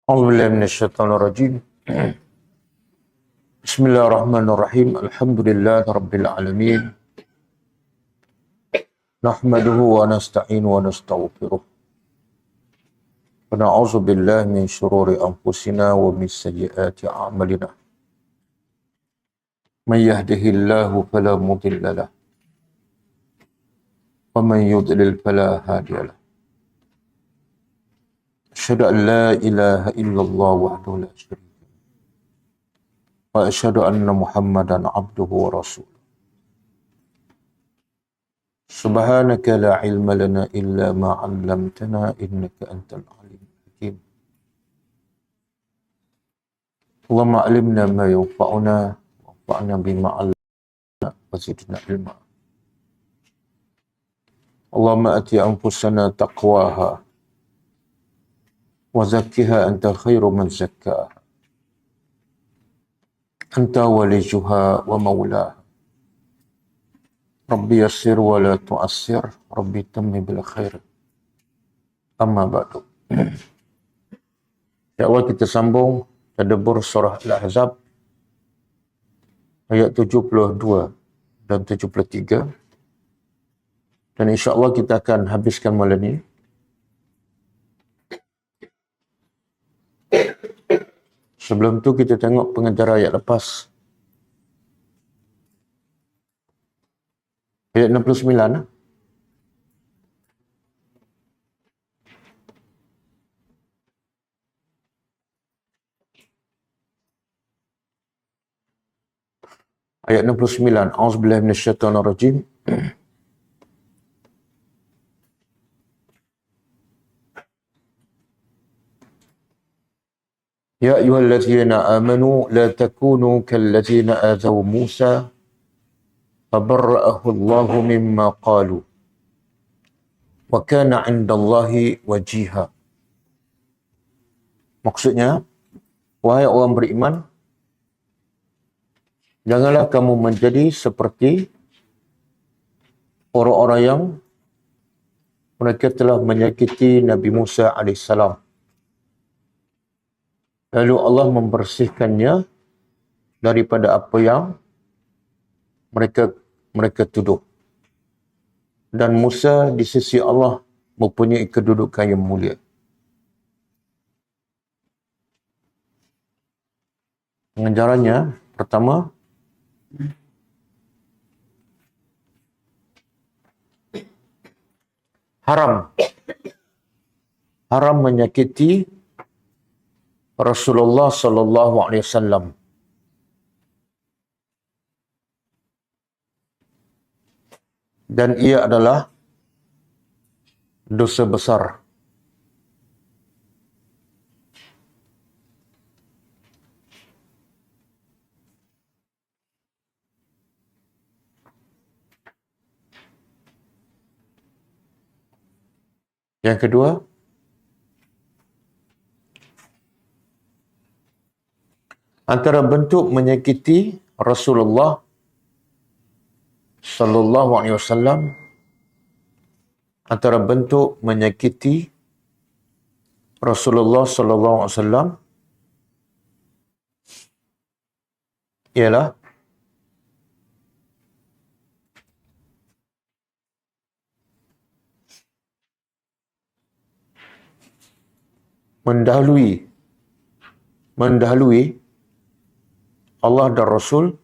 أعوذ بالله من الشيطان الرجيم. بسم الله الرحمن الرحيم. الحمد لله رب العالمين. نحمده ونستعين ونستغفره. ونعوذ بالله من شرور أنفسنا ومن سيئات أعمالنا. من يهده الله فلا مضل له ومن يضلل فلا هادي له. أشهد أن لا إله إلا الله وحده لا شريك له وأشهد أن محمدا عبده ورسوله. سبحانك لا علم لنا إلا ما علمتنا إنك أنت العليم الحكيم. اللهم علمنا ما ينفعنا وانفعنا بما علمنا وزدنا علما. اللهم آت أنفسنا تقواها وزكها أنت خير من زكاها أنت وليها ومولاها. ربي يسر ولا تؤسر، ربي تمم بالخير. Amma ba'du. InsyaAllah kita sambung tadabbur surah Al-Ahzab ayat 72 dan 73. Dan insyaAllah kita akan habiskan malam ini. Sebelum tu kita tengok pengajaran ayat lepas. Ayat 69. Ayat 69. A'udzubillahi minasyaitonirrajim. Ya ayyuhallazina amanu la takunu kallazina azaw Musa fabarra'ahu Allahu mimma qalu wa kana 'indallahi wajiha. Maksudnya, wahai orang beriman, janganlah kamu menjadi seperti orang-orang yang mereka telah menyakiti Nabi Musa AS. Lalu Allah membersihkannya daripada apa yang mereka tuduh. Dan Musa di sisi Allah mempunyai kedudukan yang mulia. Pengajarannya, pertama, haram menyakiti Rasulullah sallallahu alaihi wasallam. Dan ia adalah dosa besar. Yang kedua, antara bentuk menyakiti Rasulullah sallallahu alaihi wasallam, antara bentuk menyakiti Rasulullah sallallahu alaihi wasallam ialah mendahului Allah dan Rasul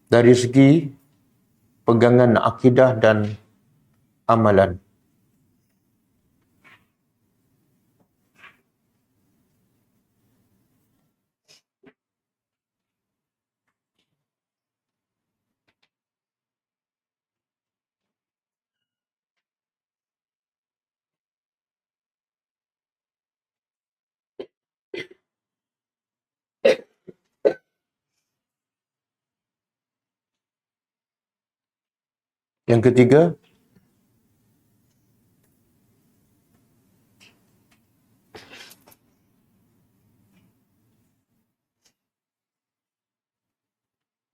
dari segi pegangan akidah dan amalan. Yang ketiga,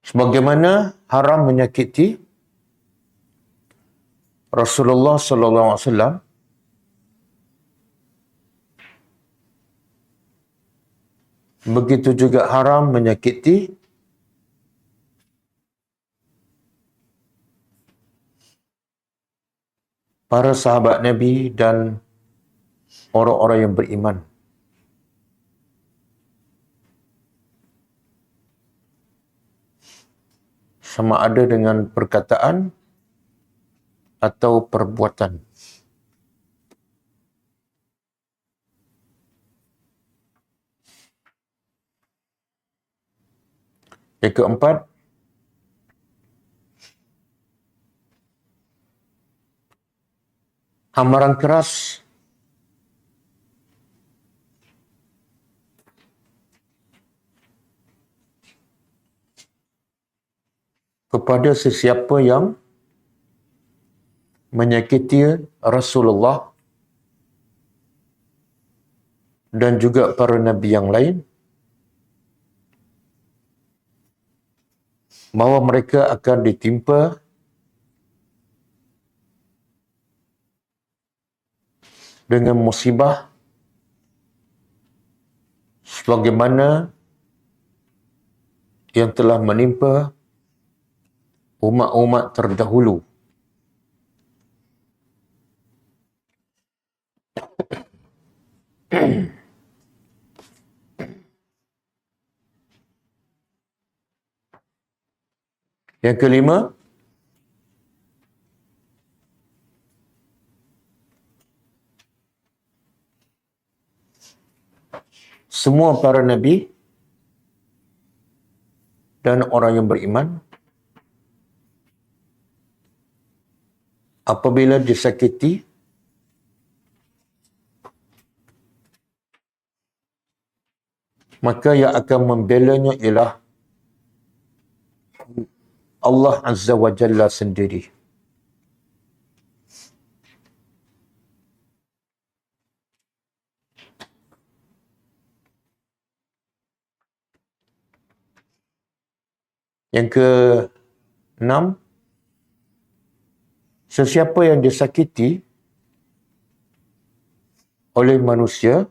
sebagaimana haram menyakiti Rasulullah sallallahu alaihi wasallam, Begitu juga haram menyakiti para sahabat Nabi dan orang-orang yang beriman. Sama ada dengan perkataan atau perbuatan. Yang keempat, amaran keras kepada sesiapa yang menyakiti Rasulullah dan juga para Nabi yang lain, bahawa mereka akan ditimpa dengan musibah sebagaimana yang telah menimpa umat-umat terdahulu. Yang kelima, semua para Nabi dan orang yang beriman apabila disakiti maka yang akan membelanya ialah Allah Azza wa Jalla sendiri. Yang ke-6, sesiapa yang disakiti oleh manusia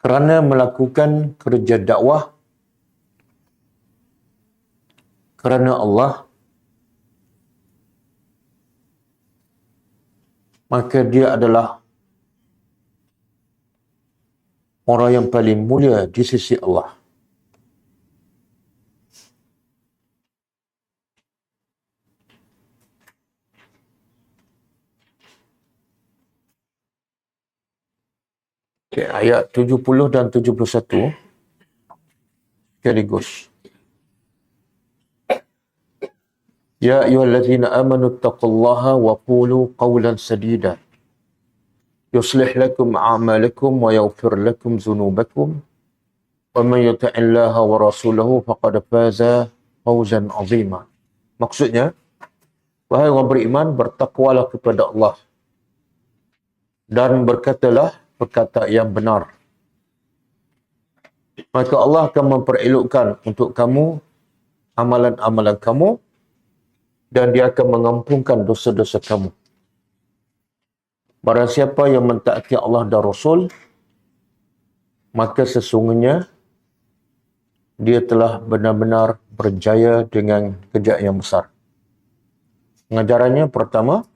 kerana melakukan kerja dakwah kerana Allah, maka dia adalah orang yang paling mulia di sisi Allah. Okay, ayat 70 dan 71 sekaligus. Ya ayyuhallazina amanu taqullaha wa qulu qawlan sadida yuslih lakum a'malakum wa yaghfir lakum dhunubakum wa man yuti'illaha wa rasulahu faqad faza fawzan 'azima. Maksudnya, wahai orang beriman, bertakwalah kepada Allah dan berkatalah perkataan yang benar. Maka Allah akan memperelokkan untuk kamu amalan-amalan kamu dan dia akan mengampunkan dosa-dosa kamu. Barang siapa yang mentaati Allah dan Rasul, maka sesungguhnya dia telah benar-benar berjaya dengan kerja yang besar. Pengajarannya pertama,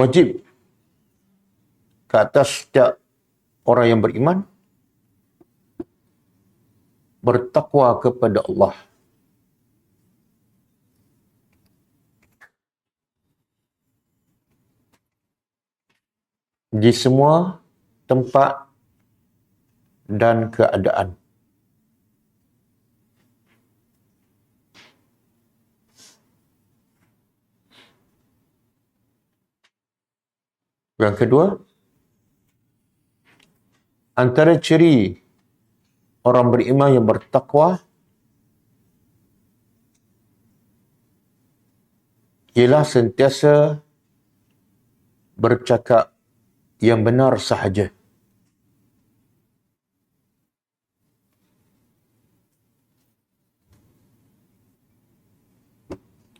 wajib ke atas setiap orang yang beriman bertakwa kepada Allah. Di semua tempat dan keadaan. Yang kedua, antara ciri orang beriman yang bertakwa ialah sentiasa bercakap yang benar sahaja.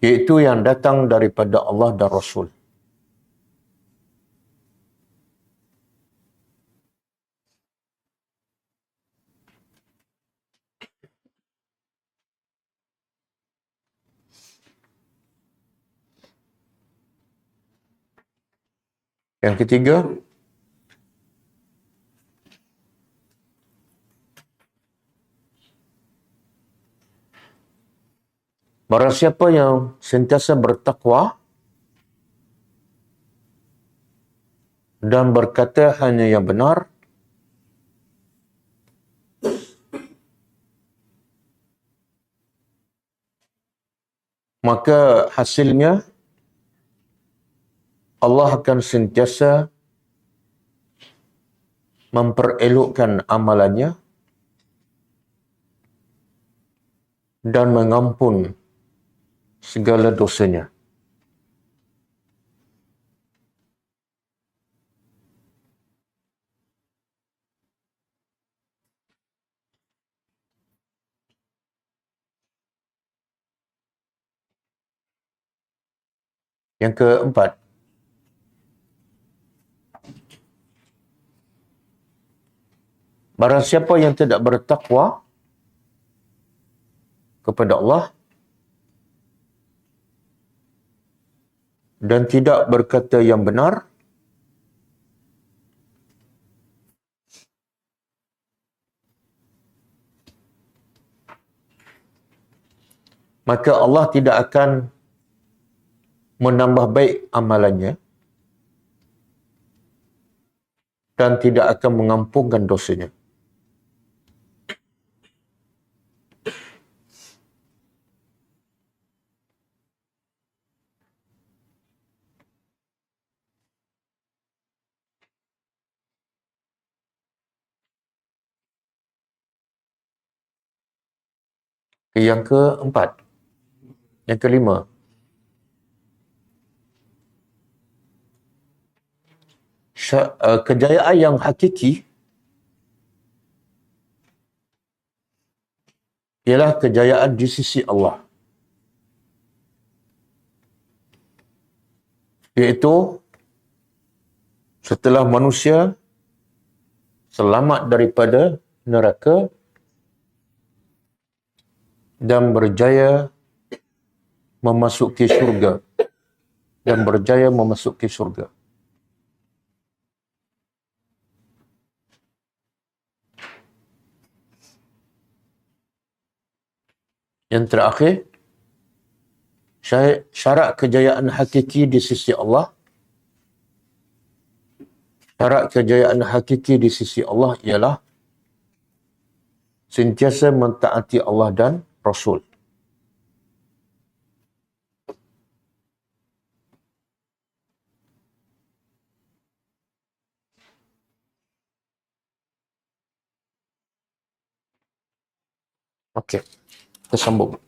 Iaitu yang datang daripada Allah dan Rasul. Yang ketiga, barang siapa yang sentiasa bertakwa dan berkata hanya yang benar, maka hasilnya Allah akan sentiasa memperelokkan amalannya dan mengampun segala dosanya. Yang keempat, barang siapa yang tidak bertakwa kepada Allah dan tidak berkata yang benar, maka Allah tidak akan menambah baik amalannya dan tidak akan mengampunkan dosanya. Yang keempat, yang kelima, kejayaan yang hakiki ialah kejayaan di sisi Allah, iaitu setelah manusia selamat daripada neraka dan berjaya memasuki syurga Yang terakhir, syarat kejayaan hakiki di sisi Allah. Syarat kejayaan hakiki di sisi Allah ialah sentiasa mentaati Allah dan Rasul. Okey, kita sambung.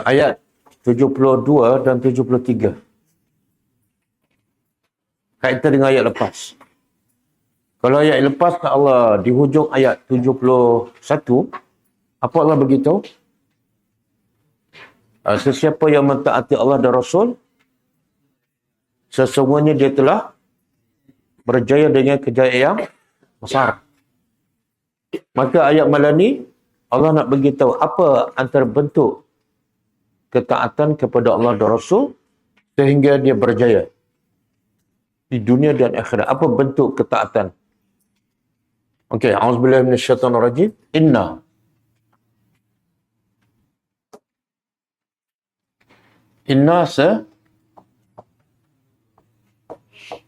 Ayat 72 dan 73. Kaitan dengan ayat lepas. Kalau ayat lepas Allah di hujung ayat 71, apa Allah beritahu? Sesiapa yang mentaati Allah dan Rasul, sesungguhnya dia telah berjaya dengan kejayaan yang besar. Maka ayat malam ni Allah nak beritahu apa antara bentuk ketaatan kepada Allah dan Rasul sehingga dia berjaya di dunia dan akhirat. Apa bentuk ketaatan? Okey, auzubillahi minasyaitonirrajim. Inna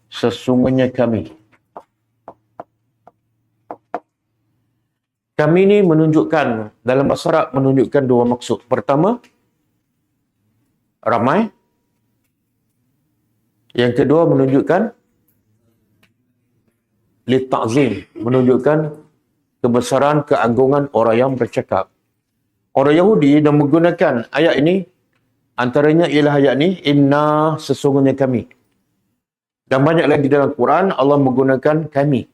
sesungguhnya kami. Kami ni menunjukkan, dalam bahasa Arab menunjukkan dua maksud. Pertama, ramai. Yang kedua menunjukkan li ta'zim, menunjukkan kebesaran, keagungan orang yang bercakap. Orang Yahudi dan menggunakan ayat ini, antaranya ialah ayat ini, inna sesungguhnya kami. Dan banyak lagi dalam Quran, Allah menggunakan kami.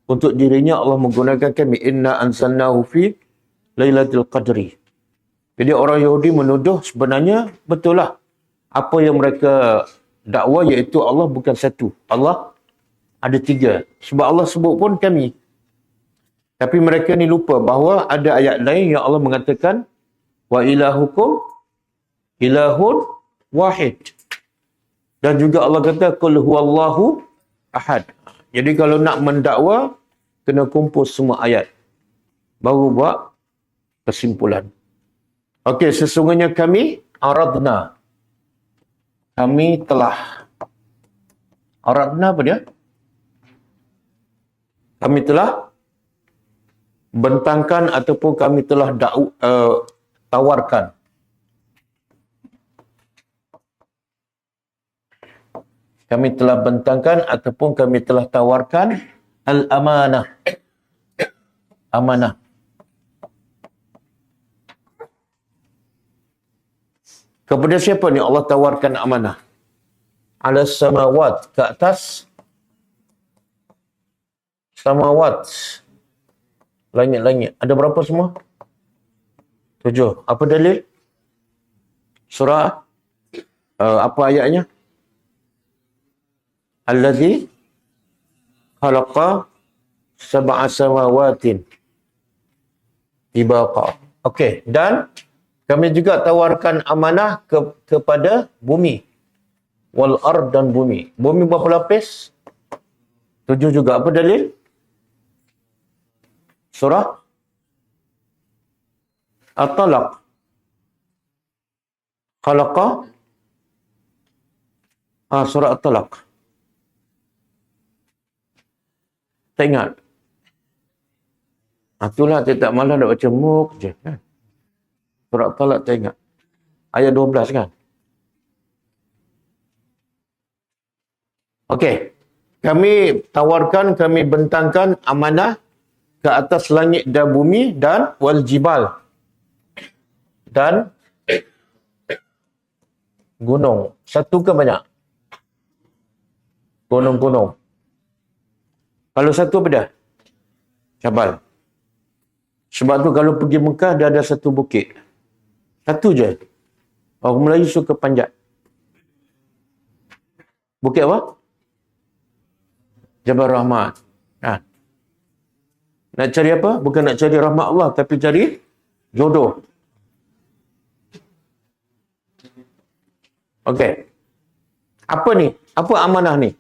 Untuk dirinya Allah menggunakan kami. Inna anzalnahu fi Lailatul Qadri. Jadi orang Yahudi menuduh sebenarnya betul lah. Apa yang mereka dakwa iaitu Allah bukan satu. Allah ada tiga. Sebab Allah sebut pun kami. Tapi mereka ni lupa bahawa ada ayat lain yang Allah mengatakan wa ilahukum ilahun wahid. Dan juga Allah kata qul huwallahu ahad. Jadi kalau nak mendakwa kena kumpul semua ayat. Baru buat kesimpulan. Okey, sesungguhnya kami aradna. Kami telah. Aradna apa dia? Kami telah bentangkan ataupun kami telah tawarkan. Kami telah bentangkan ataupun kami telah tawarkan al-amanah. Amanah. Kepada siapa ni Allah tawarkan amanah? Ala samawat, ke atas samawat. Langit-langit. Ada berapa semua? 7. Apa dalil? Surah apa ayatnya? Allazi khalaqa sab'a samawatin tibaqa. Okey, dan kami juga tawarkan amanah kepada bumi. Wal ard dan bumi. Bumi berapa lapis? 7 juga. Apa dalil? Surah At-Talaq. Khalaqa. Surah At-Talaq. Tak ingat. Itulah saya tak malas nak baca muk je. Kan? Surah At-Talaq tak ingat. Ayat 12 kan? Okey. Kami tawarkan, kami bentangkan amanah ke atas langit dan bumi dan wal jibal. Dan gunung. Satu ke banyak? Gunung-gunung. Kalau satu apa dah? Jabal. Sebab tu kalau pergi Mekah dia ada satu bukit. Satu je. Orang Melayu suka panjat. Bukit apa? Jabal Rahmat. Nak cari apa? Bukan nak cari rahmat Allah, tapi cari jodoh. Okey. Apa ni? Apa amanah ni?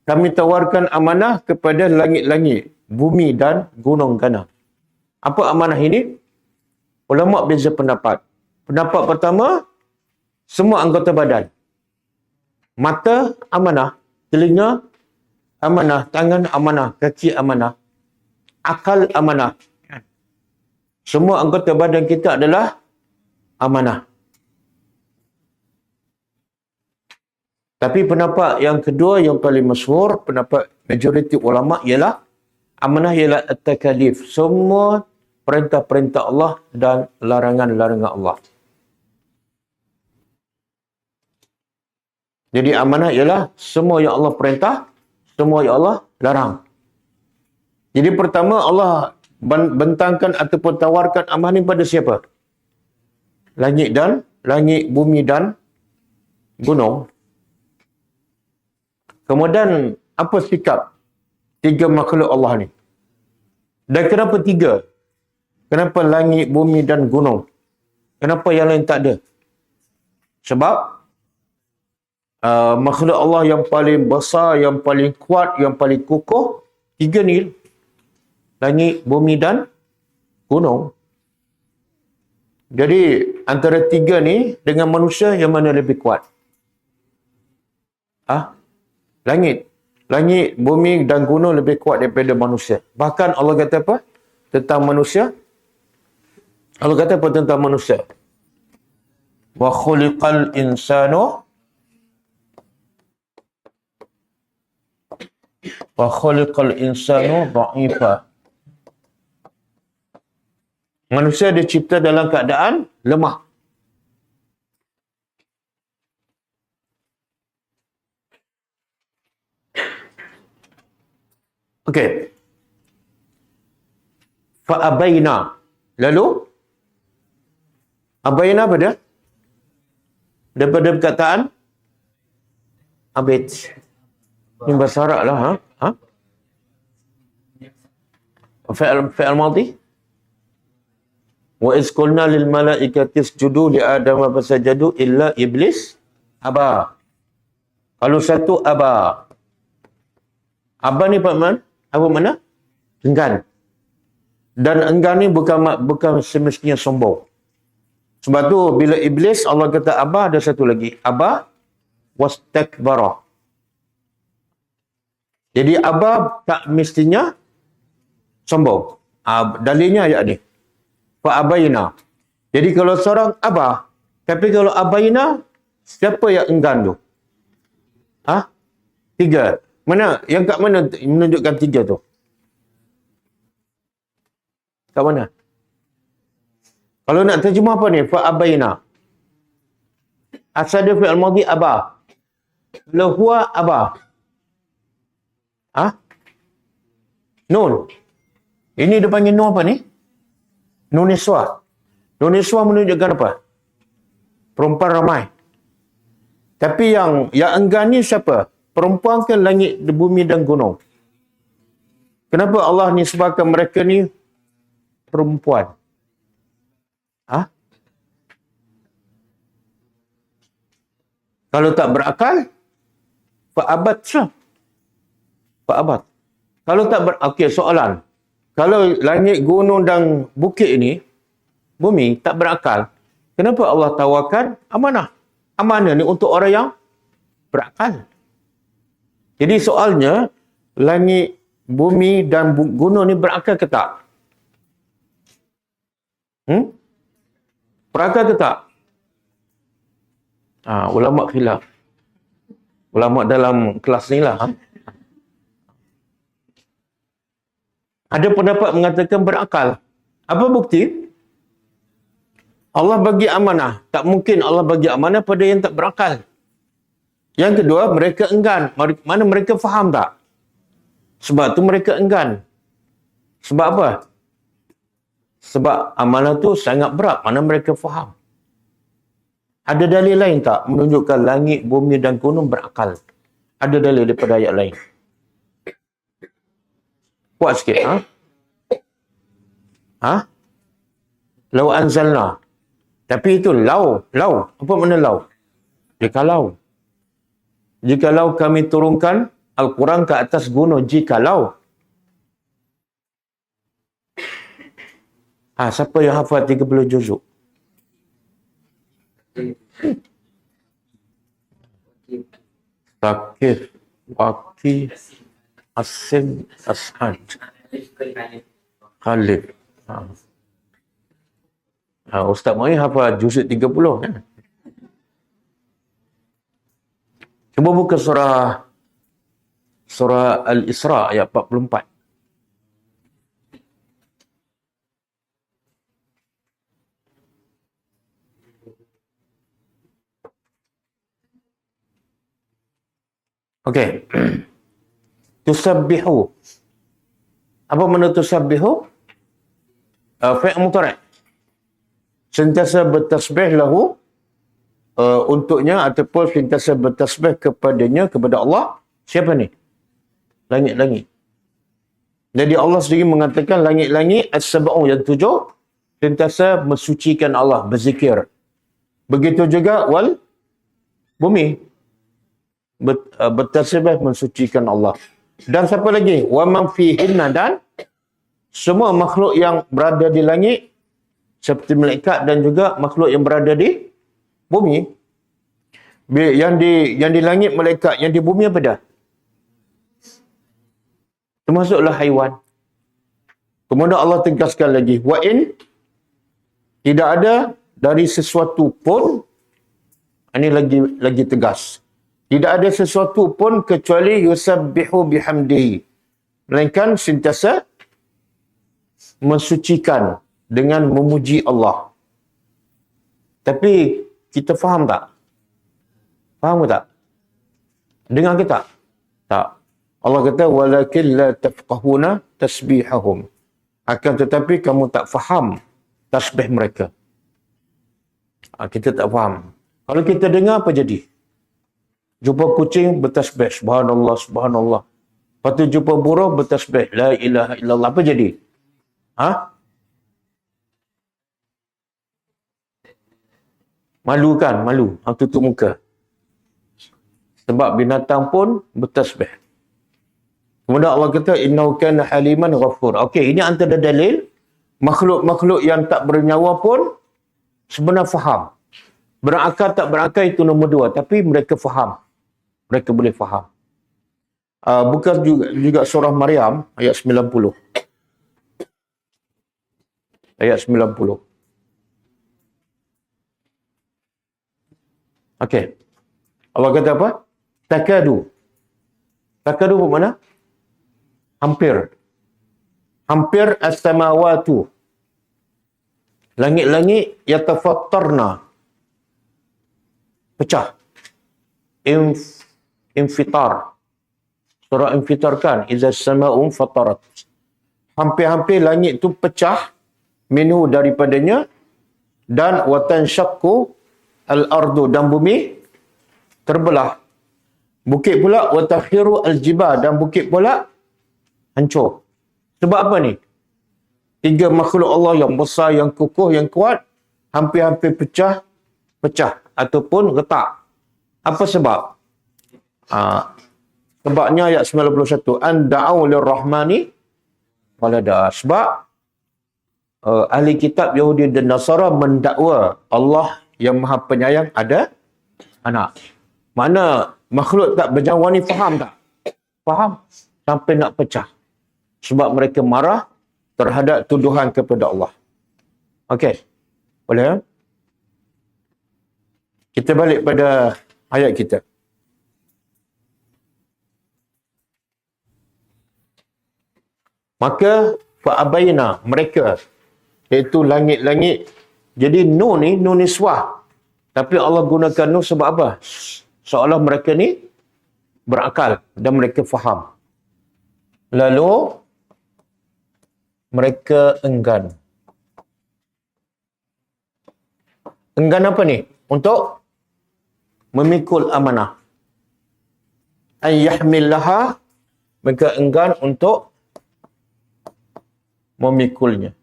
Kami tawarkan amanah kepada langit-langit, bumi dan gunung kana. Apa amanah ini? Ulama beza pendapat. Pendapat pertama, semua anggota badan. Mata amanah, telinga amanah, tangan amanah, kaki amanah, akal amanah. Semua anggota badan kita adalah amanah. Tapi pendapat yang kedua yang paling masyhur, pendapat majoriti ulama ialah amanah ialah at-takalif. Semua perintah-perintah Allah dan larangan-larangan Allah. Jadi amanah ialah semua yang Allah perintah, semua yang Allah larang. Jadi pertama Allah bentangkan ataupun tawarkan amanah ini pada siapa? Langit, bumi dan gunung. Kemudian apa sikap tiga makhluk Allah ni? Dan kenapa tiga? Kenapa langit, bumi dan gunung? Kenapa yang lain tak ada? Sebab makhluk Allah yang paling besar, yang paling kuat, yang paling kukuh, tiga ni. Langit, bumi dan gunung. Jadi antara tiga ni dengan manusia yang mana lebih kuat? Langit, bumi dan gunung lebih kuat daripada manusia. Bahkan Allah kata apa? Tentang manusia. Allah kata apa tentang manusia? Wa khuliqal insanu dha'ifa. Manusia dicipta dalam keadaan lemah. Okey. Fa'abaina. Lalu abaina apa dia? Daripada perkataan abid. Ini bahasa Arab lah. Ha? Fi'al madhi. Wa iz qulna lil malaikati isjudu li adama fasajadu illa iblis aba. Kalau satu aba. Aba ni Pak Man, apa makna? Enggan. Dan enggan ni bukan semestinya sombong. Sebab tu bila iblis Allah kata aba, ada satu lagi. Aba wastakbara. Jadi aba tak mestinya sombong. Dalilnya ayat ni. Fa'abaina. Jadi kalau seorang aba, tapi kalau abaina, siapa yang enggan tu? Tiga. Mana? Yang kat mana menunjukkan tiga tu? Kat mana? Kalau nak terjemah apa ni? Fa'abaina. Asal dia fi'al madhi aba. Kalau huwa aba. Nun. Ini dia panggil nun apa ni? Nun niswa. Nun niswa menunjukkan apa? Perempuan ramai. Tapi yang enggan ni siapa? Perempuan ke langit, bumi dan gunung? Kenapa Allah nisbahkan mereka ni perempuan? Kalau tak berakal, fa'abad sah. Fa'abad. Kalau tak okey, soalan. Kalau langit, gunung dan bukit ini, bumi, tak berakal, kenapa Allah tawarkan amanah? Amanah ni untuk orang yang berakal. Jadi soalnya, langit, bumi dan gunung ni berakal ke tak? Berakal ke tak? Ulama khilaf. Ulama dalam kelas ni lah. Ada pendapat mengatakan berakal. Apa bukti? Allah bagi amanah. Tak mungkin Allah bagi amanah pada yang tak berakal. Yang kedua, mereka enggan. Mana mereka faham tak? Sebab tu mereka enggan. Sebab apa? Sebab amanah tu sangat berat. Mana mereka faham. Ada dalil lain tak menunjukkan langit, bumi dan gunung berakal? Ada dalil daripada ayat lain? Kuat sikit. Lau anzalna. Tapi itu lau. Apa makna lau? Jikalau kami turunkan Al-Quran ke atas gunung. Jikalau. Siapa yang hafal 30 juzuk? Takif, Waqi, Asim, Ashad, Khalid. Ustaz Mai hafal juzuk 30 kan? Cuba buka surah Al-Isra ayat 44. Okey. Tusabbihu. Apa makna tusabbihu? Fi'il mudhari'. Sentiasa bertasbih lahu untuknya ataupun sentiasa bertasbih kepadanya, kepada Allah. Siapa ni? Langit-langit. Jadi Allah sendiri mengatakan langit-langit as-sab'u yang 7 sentiasa mensucikan Allah, berzikir. Begitu juga wal bumi bertasbih mensucikan Allah. Dan siapa lagi? Wa man fihinna, dan semua makhluk yang berada di langit seperti malaikat dan juga makhluk yang berada di bumi. Yang di langit malaikat, yang di bumi apa dah? Termasuklah haiwan. Kemudian Allah tegaskan lagi, wa in, tidak ada dari sesuatu pun, ini lagi tegas. Tidak ada sesuatu pun kecuali yusabbihu bihamdihi. Melainkan sentiasa mensucikan dengan memuji Allah. Tapi kita faham tak? Faham ke tak? Dengar ke tak? Tak. Allah kata walakin la tafqahuna tasbihahum. Akan tetapi kamu tak faham tasbih mereka. Kita tak faham. Kalau kita dengar apa jadi? Jumpa kucing bertasbih subhanallah subhanallah. Lepas tu jumpa burung bertasbih la ilaha illallah. Apa jadi? Malu kan? Malu. Tutup muka. Sebab binatang pun bertasbih. Kemudian Allah kata innahu kana haliman ghafur. Okey, ini antara dalil makhluk-makhluk yang tak bernyawa pun sebenarnya faham. Berakal tak berakal itu nombor dua, tapi mereka faham. Mereka boleh faham. Bukan juga surah Maryam ayat 90. Ayat 90. Okey. Allah kata apa? Takadu. Takadu bermakna hampir. Hampir as-samawatu. Langit-langit yatafattarna. Pecah. Infitar. Surah Infitar kan? Iza sama'um fatarat. Hampir-hampir langit tu pecah. Minhu daripadanya. Dan watan syakku al-ardu. Dan bumi terbelah. Bukit pula watakhiru al-jibal. Dan bukit pula hancur. Sebab apa ni? Tiga makhluk Allah yang besar, yang kukuh, yang kuat, hampir-hampir pecah ataupun retak. Apa sebab? Sebabnya ayat 91. An da'au lirrahmani walada. Sebab ahli kitab Yahudi dan Nasara mendakwa Allah yang Maha Penyayang ada anak. Mana makhluk tak bernyawa ni faham tak? Faham. Sampai nak pecah. Sebab mereka marah terhadap tuduhan kepada Allah. Okey. Boleh? Kita balik pada ayat kita. Maka fa'abaina mereka, iaitu langit-langit. Jadi nun ni niswah. Tapi Allah gunakan nun sebab apa? Seolah mereka ni berakal dan mereka faham. Lalu mereka enggan. Enggan apa ni? Untuk memikul amanah. An yahmillaha, mereka enggan untuk memikulnya.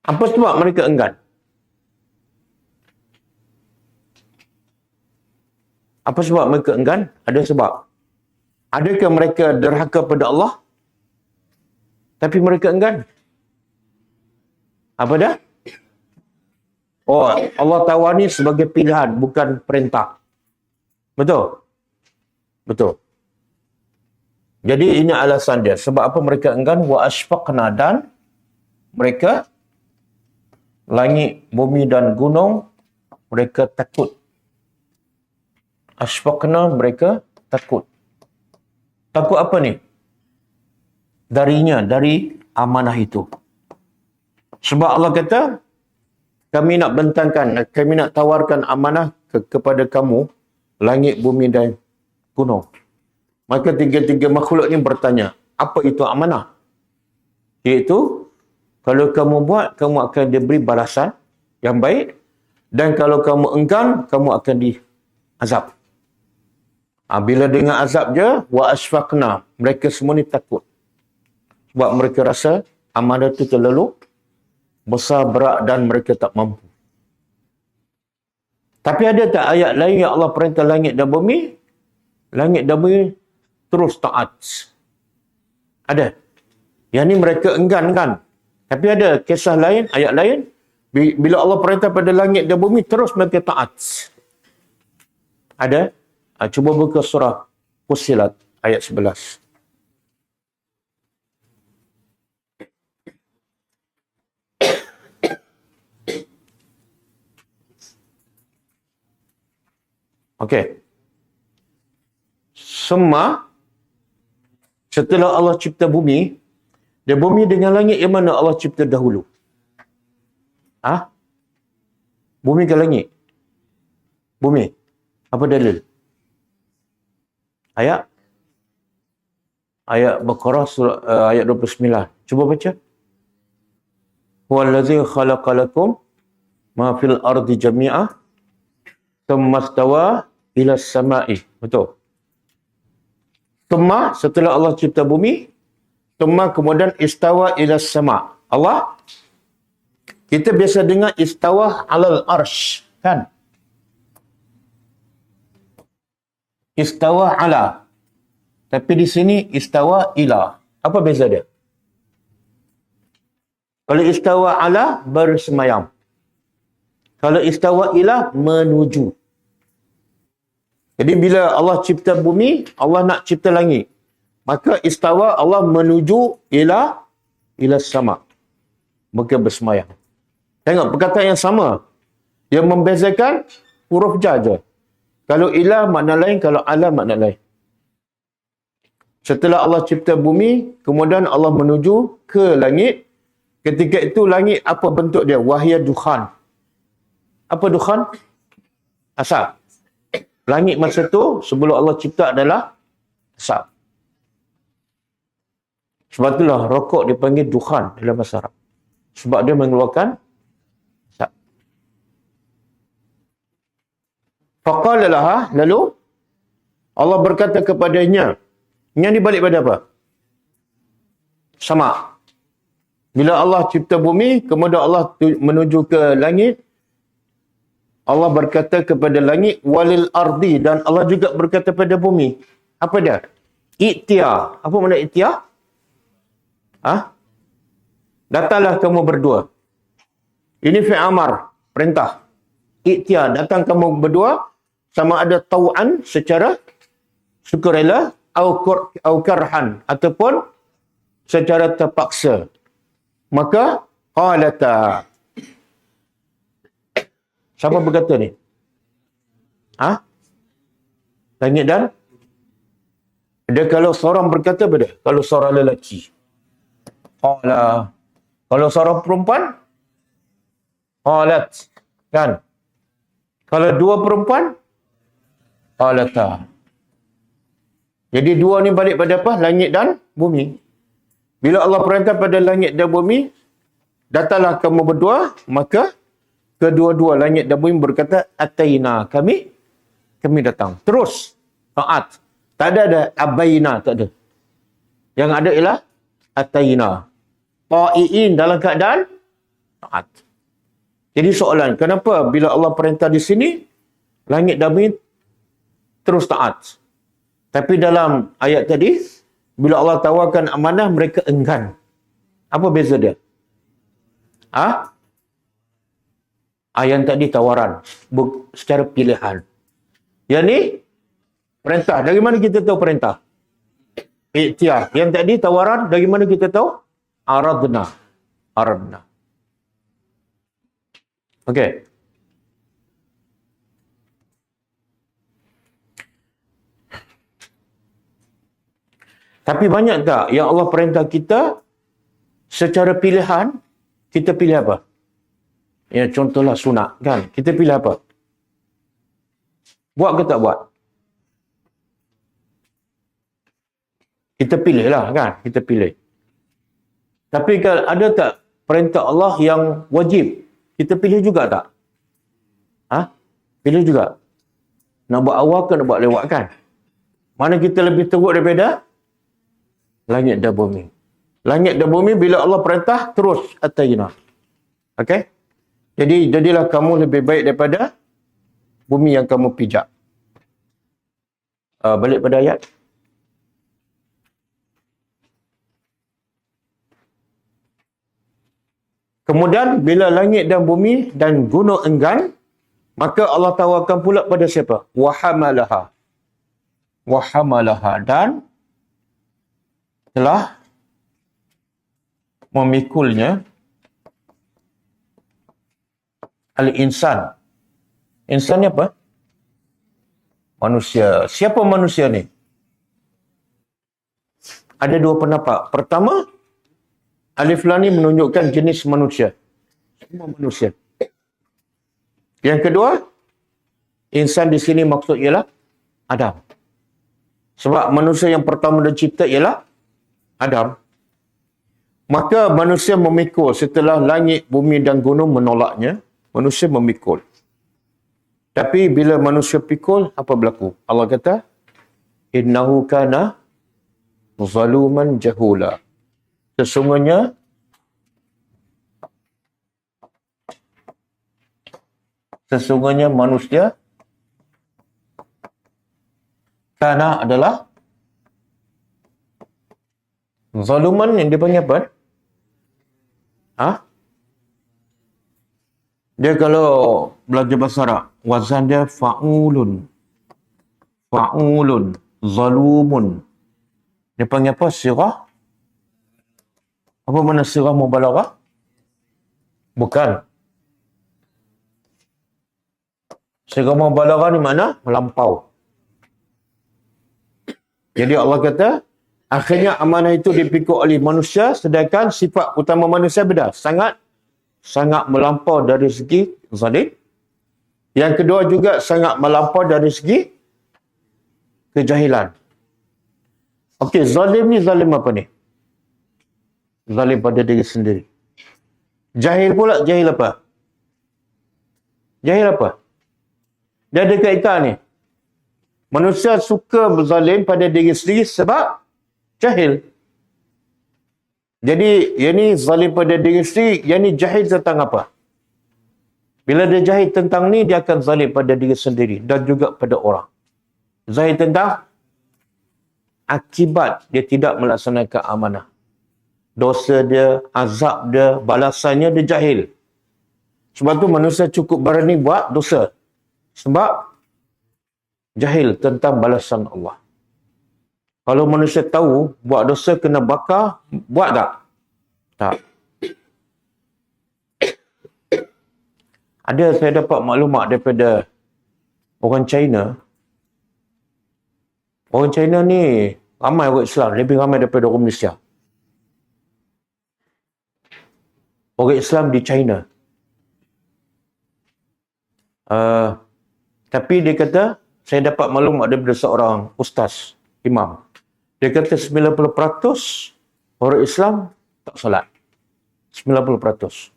Apa sebab mereka enggan? Apa sebab mereka enggan? Ada sebab. Adakah mereka derhaka pada Allah? Tapi mereka enggan. Apa dah? Oh, Allah tawar ni sebagai pilihan, bukan perintah. Betul? Betul. Jadi ini alasan dia. Sebab apa mereka enggan? Wa asfaqna, dan mereka, langit, bumi dan gunung, mereka takut. Asfaqna, mereka takut. Takut apa ni? Darinya, dari amanah itu. Sebab Allah kata, kami nak bentangkan, kami nak tawarkan amanah kepada kamu, langit, bumi dan gunung. Maka tiga-tiga makhluk ni bertanya, apa itu amanah? Iaitu, kalau kamu buat, kamu akan diberi balasan yang baik. Dan kalau kamu enggan, kamu akan diazab. Bila dengar azab je, wa asfaqna, mereka semua ni takut. Sebab mereka rasa amanah itu terlalu besar, berat dan mereka tak mampu. Tapi ada tak ayat lain yang Allah perintah langit dan bumi? Langit dan bumi terus taat. Ada. Yang ni mereka enggan kan. Tapi ada kisah lain, ayat lain. Bila Allah perintah pada langit dan bumi, terus mereka taat. Ada. Cuba buka surah Fussilat ayat 11. Okey. Summa Setelah Allah cipta bumi, dan bumi dengan langit yang mana Allah cipta dahulu? Bumi ke langit? Bumi. Apa dalil? Ayat Baqarah surah ayat 29. Cuba baca. Huwallazi khalaqalakum ma fil ardi jami'a thumma istawa ila as-sama'i. Betul. Thumma, setelah Allah cipta bumi, thumma kemudian istawa ila as-sama'. Allah, kita biasa dengar istawa alal arsh, kan? Istawa ala. Tapi di sini istawa ila. Apa beza dia? Kalau istawa ala, bersemayam. Kalau istawa ila, menuju. Jadi bila Allah cipta bumi, Allah nak cipta langit. Maka istawa, Allah menuju ila sama. Maka bersemayam. Tengok perkataan yang sama. Yang membezakan huruf jar je. Kalau ila makna lain, kalau ala makna lain. Setelah Allah cipta bumi, kemudian Allah menuju ke langit. Ketika itu langit apa bentuk dia? Wahya dukhan. Apa dukhan? Asap. Langit masa tu sebelum Allah cipta adalah asap. Sebab itulah rokok dipanggil dukhan dalam bahasa Arab. Sebab dia mengeluarkan asap. Faqala laha, lalu Allah berkata kepadanya, yang dibalik pada apa? Sama. Bila Allah cipta bumi, kemudian Allah menuju ke langit, Allah berkata kepada langit, walil ardi, dan Allah juga berkata pada bumi. Apa dia? I'tiya. Apa makna i'tiya? Datanglah kamu berdua. Ini fi'il amar, perintah. I'tiya, datang kamu berdua, sama ada tau'an secara sukarela, au karhan, ataupun secara terpaksa. Maka qalata. Siapa berkata ni? Langit dan? Dia kalau seorang berkata beda. Kalau seorang lelaki. Qala. Kalau seorang perempuan? Qalat. Kan? Kalau dua perempuan? Qalata. Jadi dua ni balik pada apa? Langit dan bumi. Bila Allah perintah pada langit dan bumi, datanglah kamu berdua, maka kedua-dua langit dan bumi berkata, ataina, kami datang. Terus, taat. Tak ada abaina, tak ada. Yang ada ialah ataina. Ta'iin dalam keadaan taat. Jadi soalan, kenapa bila Allah perintah di sini, langit dan bumi terus taat? Tapi dalam ayat tadi, bila Allah tawarkan amanah, mereka enggan. Apa beza dia? Ayat tadi tawaran. Secara pilihan. Yang ni, perintah. Dari mana kita tahu perintah? I'tiyah. Yang tadi tawaran, dari mana kita tahu? Aradna. Okey. Tapi banyak tak yang Allah perintah kita secara pilihan, kita pilih apa? Ya, contohlah sunat, kan? Kita pilih apa? Buat ke tak buat? Kita pilih lah, kan? Kita pilih. Tapi kalau ada tak perintah Allah yang wajib? Kita pilih juga tak? Pilih juga. Nak buat awal ke nak buat lewat, kan? Mana kita lebih teruk daripada langit dan bumi. Langit dan bumi bila Allah perintah terus ataina. Okey? Jadi jadilah kamu lebih baik daripada bumi yang kamu pijak. Balik pada ayat. Kemudian bila langit dan bumi dan gunung enggan, maka Allah tawarkan pula pada siapa? Wahamalaha, dan telah memikulnya al-insan. Insan ni apa? Manusia. Siapa manusia ni? Ada dua pendapat. Pertama, alif lam ni menunjukkan jenis manusia. Semua manusia. Yang kedua, insan di sini maksud ialah Adam. Sebab manusia yang pertama dicipta ialah Adam. Maka manusia memikul setelah langit, bumi dan gunung menolaknya, manusia memikul. Tapi bila manusia pikul, apa berlaku? Allah kata, innahu kana zaluman jahula. Sesungguhnya manusia kana adalah zaluman yang dipanggil apa? Dia kalau belajar bahasa Arab, wazan dia fa'ulun. Fa'ulun. Zalumun. Dia panggil apa? Sirah. Apa mana sirah mubalaghah? Bukan. Sirah mubalaghah ni mana? Melampau. Jadi Allah kata, akhirnya amanah itu dipikul oleh manusia, sedangkan sifat utama manusia beda. Sangat melampau dari segi zalim. Yang kedua juga sangat melampau dari segi kejahilan. Okey, zalim ni zalim apa ni? Zalim pada diri sendiri. Jahil pula, jahil apa? Jahil apa? Dia ada kaitan ni. Manusia suka berzalim pada diri sendiri sebab jahil. Jadi, yang ni zalim pada diri sendiri, yang ni jahil tentang apa? Bila dia jahil tentang ni, dia akan zalim pada diri sendiri dan juga pada orang. Zahir tentang akibat dia tidak melaksanakan amanah. Dosa dia, azab dia, balasannya dia jahil. Sebab tu manusia cukup berani buat dosa. Sebab jahil tentang balasan Allah. Kalau manusia tahu buat dosa kena bakar, buat tak? Tak. Ada saya dapat maklumat daripada orang China. Orang China ni ramai orang Islam, lebih ramai daripada orang Malaysia. Orang Islam di China. Tapi dia kata, saya dapat maklumat daripada seorang ustaz, imam. Dia kata 90% orang Islam tak solat. 90%.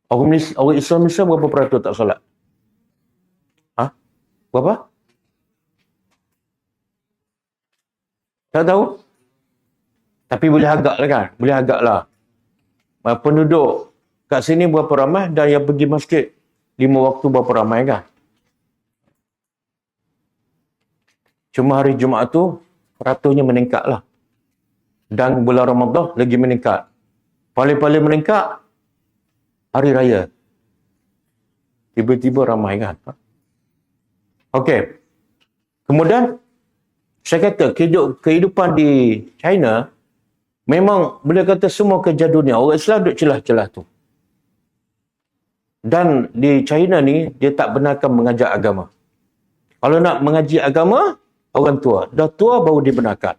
Orang Islam Malaysia berapa peratus tak solat? Berapa? Tak tahu. Tapi boleh agak lah kan? Boleh agak lah. Penduduk kat sini berapa ramai dan yang pergi masjid 5 waktu berapa ramai kan? Cuma hari Jumaat tu peratusnya meningkat lah. Dan bulan Ramadan lagi meningkat. Paling-paling meningkat hari raya. Tiba-tiba ramai kan? Okey. Kemudian saya kata kehidupan di China memang boleh kata semua kerja dunia. Orang Islam duduk celah-celah tu. Dan di China ni dia tak benarkan mengajar agama. Kalau nak mengaji agama, orang tua. Dah tua baru dibenarkan.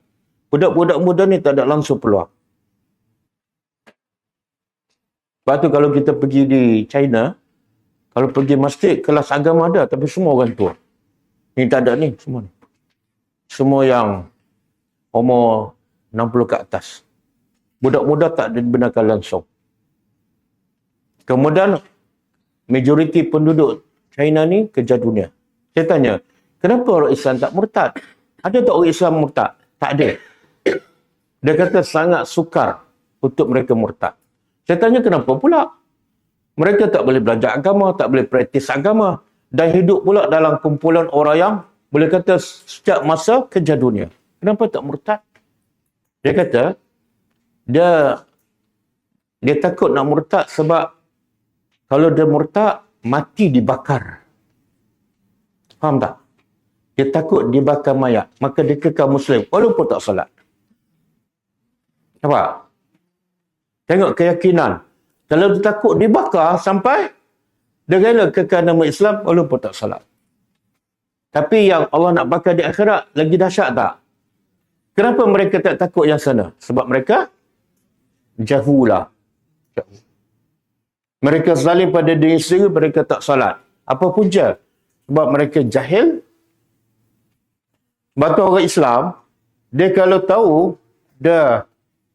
Budak-budak muda ni tak ada langsung peluang. Lepas tu kalau kita pergi di China, kalau pergi masjid, kelas agama ada, tapi semua orang tua. Ni tak ada ni, semua ni. Semua yang umur 60 ke atas. Budak muda tak dibenarkan langsung. Kemudian, majoriti penduduk China ni kerja dunia. Saya tanya, kenapa orang Islam tak murtad? Ada tak orang Islam murtad? Tak ada. Dia kata sangat sukar untuk mereka murtad. Saya tanya kenapa pula? Mereka tak boleh belajar agama, tak boleh praktis agama. Dan hidup pula dalam kumpulan orang yang boleh kata setiap masa kerja dunia. Kenapa tak murtad? Dia kata, dia takut nak murtad sebab kalau dia murtad, mati dibakar. Faham tak? Dia takut dibakar mayat. Maka dia kekal Muslim. Walaupun tak salat. Nampak? Tengok keyakinan. Kalau dia takut dibakar sampai dia rela kekal nama Islam walaupun tak salat. Tapi yang Allah nak bakar di akhirat lagi dahsyat tak? Kenapa mereka tak takut yang sana? Sebab mereka jahulah. Mereka zalim pada diri sendiri, mereka tak salat. Apa punca? Sebab mereka jahil. Batu orang Islam, dia kalau tahu, dia